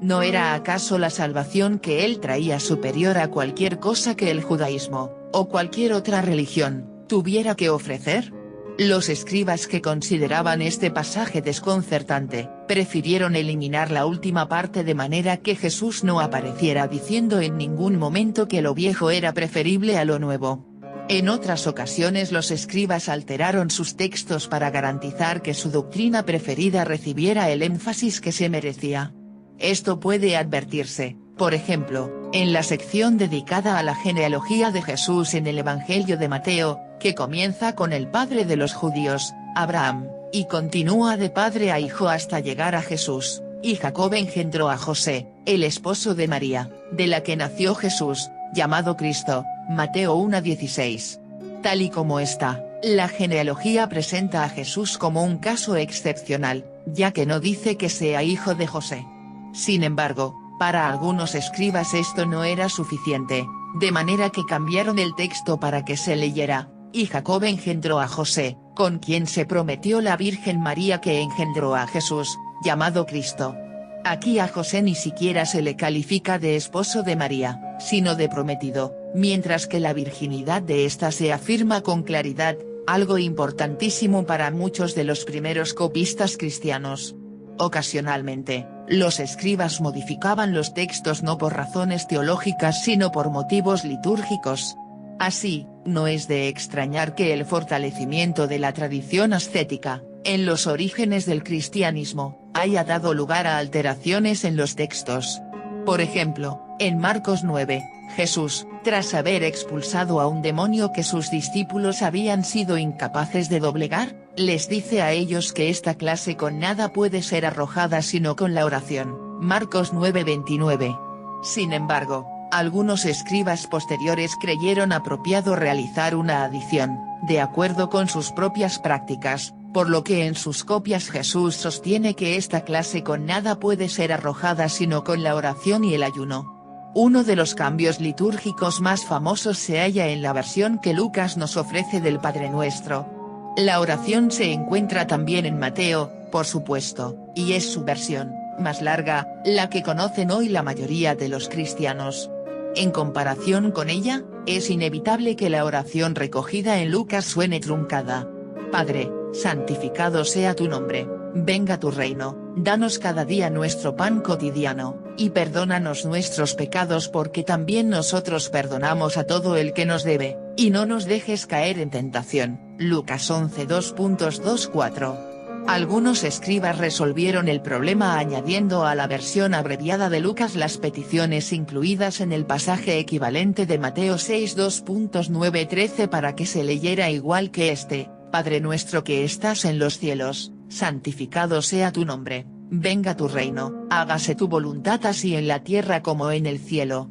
¿No era acaso la salvación que él traía superior a cualquier cosa que el judaísmo, o cualquier otra religión, tuviera que ofrecer? Los escribas que consideraban este pasaje desconcertante, prefirieron eliminar la última parte de manera que Jesús no apareciera diciendo en ningún momento que lo viejo era preferible a lo nuevo. En otras ocasiones los escribas alteraron sus textos para garantizar que su doctrina preferida recibiera el énfasis que se merecía. Esto puede advertirse, por ejemplo, en la sección dedicada a la genealogía de Jesús en el Evangelio de Mateo, que comienza con el padre de los judíos, Abraham, y continúa de padre a hijo hasta llegar a Jesús, y Jacob engendró a José, el esposo de María, de la que nació Jesús, llamado Cristo, Mateo 1:16. Tal y como está, la genealogía presenta a Jesús como un caso excepcional, ya que no dice que sea hijo de José. Sin embargo, para algunos escribas esto no era suficiente, de manera que cambiaron el texto para que se leyera, y Jacob engendró a José, con quien se prometió la Virgen María que engendró a Jesús, llamado Cristo. Aquí a José ni siquiera se le califica de esposo de María, sino de prometido, mientras que la virginidad de ésta se afirma con claridad, algo importantísimo para muchos de los primeros copistas cristianos. Ocasionalmente, los escribas modificaban los textos no por razones teológicas sino por motivos litúrgicos. Así, no es de extrañar que el fortalecimiento de la tradición ascética, en los orígenes del cristianismo, haya dado lugar a alteraciones en los textos. Por ejemplo, en Marcos 9, Jesús, tras haber expulsado a un demonio que sus discípulos habían sido incapaces de doblegar, les dice a ellos que esta clase con nada puede ser arrojada sino con la oración. Marcos 9:29. Sin embargo, algunos escribas posteriores creyeron apropiado realizar una adición, de acuerdo con sus propias prácticas, por lo que en sus copias Jesús sostiene que esta clase con nada puede ser arrojada sino con la oración y el ayuno. Uno de los cambios litúrgicos más famosos se halla en la versión que Lucas nos ofrece del Padre Nuestro. La oración se encuentra también en Mateo, por supuesto, y es su versión, más larga, la que conocen hoy la mayoría de los cristianos. En comparación con ella, es inevitable que la oración recogida en Lucas suene truncada. Padre, santificado sea tu nombre, venga tu reino, danos cada día nuestro pan cotidiano, y perdónanos nuestros pecados porque también nosotros perdonamos a todo el que nos debe, y no nos dejes caer en tentación. Lucas 11:2.24. Algunos escribas resolvieron el problema añadiendo a la versión abreviada de Lucas las peticiones incluidas en el pasaje equivalente de Mateo 6:2.9-13 para que se leyera igual que este: Padre nuestro que estás en los cielos, santificado sea tu nombre, venga tu reino, hágase tu voluntad así en la tierra como en el cielo.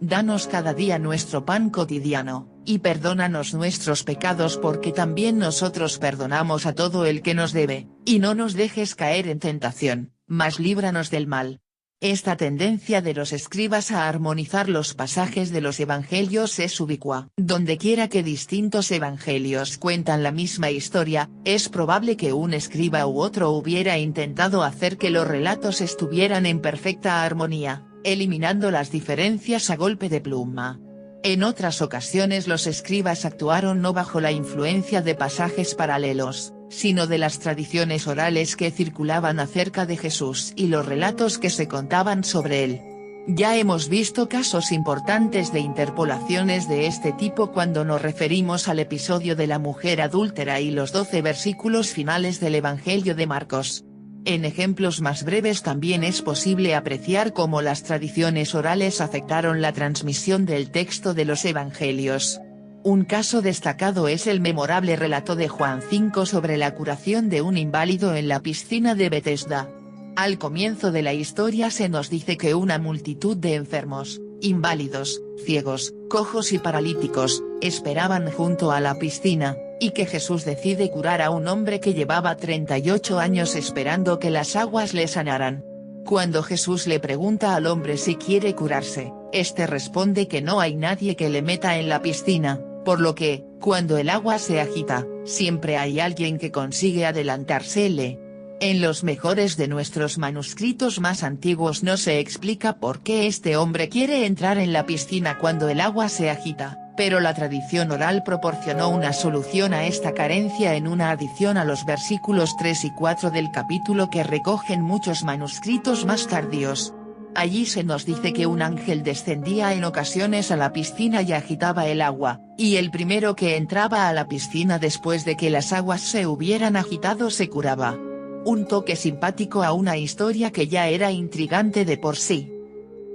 Danos cada día nuestro pan cotidiano, y perdónanos nuestros pecados porque también nosotros perdonamos a todo el que nos debe, y no nos dejes caer en tentación, mas líbranos del mal. Esta tendencia de los escribas a armonizar los pasajes de los evangelios es ubicua. Dondequiera que distintos evangelios cuentan la misma historia, es probable que un escriba u otro hubiera intentado hacer que los relatos estuvieran en perfecta armonía, eliminando las diferencias a golpe de pluma. En otras ocasiones los escribas actuaron no bajo la influencia de pasajes paralelos, sino de las tradiciones orales que circulaban acerca de Jesús y los relatos que se contaban sobre él. Ya hemos visto casos importantes de interpolaciones de este tipo cuando nos referimos al episodio de la mujer adúltera y los 12 versículos finales del Evangelio de Marcos. En ejemplos más breves también es posible apreciar cómo las tradiciones orales afectaron la transmisión del texto de los evangelios. Un caso destacado es el memorable relato de Juan 5 sobre la curación de un inválido en la piscina de Betesda. Al comienzo de la historia se nos dice que una multitud de enfermos, inválidos, ciegos, cojos y paralíticos, esperaban junto a la piscina, y que Jesús decide curar a un hombre que llevaba 38 años esperando que las aguas le sanaran. Cuando Jesús le pregunta al hombre si quiere curarse, este responde que no hay nadie que le meta en la piscina, por lo que, cuando el agua se agita, siempre hay alguien que consigue adelantársele. En los mejores de nuestros manuscritos más antiguos no se explica por qué este hombre quiere entrar en la piscina cuando el agua se agita, pero la tradición oral proporcionó una solución a esta carencia en una adición a los versículos 3 y 4 del capítulo que recogen muchos manuscritos más tardíos. Allí se nos dice que un ángel descendía en ocasiones a la piscina y agitaba el agua, y el primero que entraba a la piscina después de que las aguas se hubieran agitado se curaba. Un toque simpático a una historia que ya era intrigante de por sí.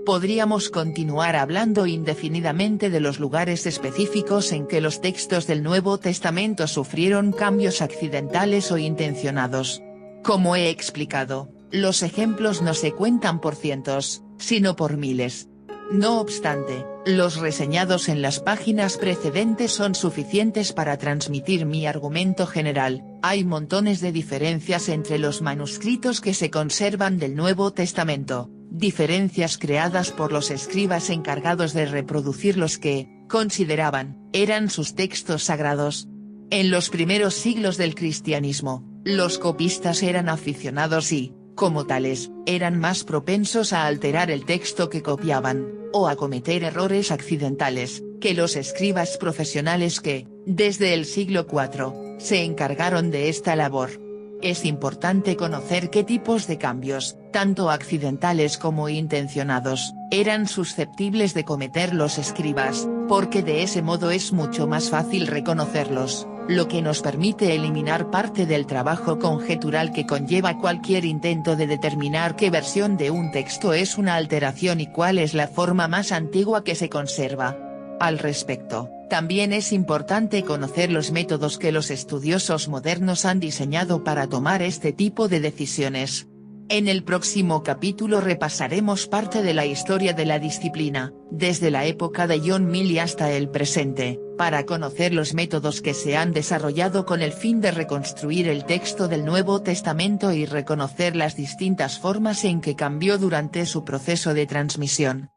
Podríamos continuar hablando indefinidamente de los lugares específicos en que los textos del Nuevo Testamento sufrieron cambios accidentales o intencionados. Como he explicado, los ejemplos no se cuentan por cientos, sino por miles. No obstante, los reseñados en las páginas precedentes son suficientes para transmitir mi argumento general. Hay montones de diferencias entre los manuscritos que se conservan del Nuevo Testamento, diferencias creadas por los escribas encargados de reproducir los que, consideraban, eran sus textos sagrados. En los primeros siglos del cristianismo, los copistas eran aficionados y, como tales, eran más propensos a alterar el texto que copiaban, o a cometer errores accidentales, que los escribas profesionales que, desde el siglo IV, se encargaron de esta labor. Es importante conocer qué tipos de cambios, tanto accidentales como intencionados, eran susceptibles de cometer los escribas, porque de ese modo es mucho más fácil reconocerlos, lo que nos permite eliminar parte del trabajo conjetural que conlleva cualquier intento de determinar qué versión de un texto es una alteración y cuál es la forma más antigua que se conserva. Al respecto, también es importante conocer los métodos que los estudiosos modernos han diseñado para tomar este tipo de decisiones. En el próximo capítulo repasaremos parte de la historia de la disciplina, desde la época de John Milly hasta el presente, para conocer los métodos que se han desarrollado con el fin de reconstruir el texto del Nuevo Testamento y reconocer las distintas formas en que cambió durante su proceso de transmisión.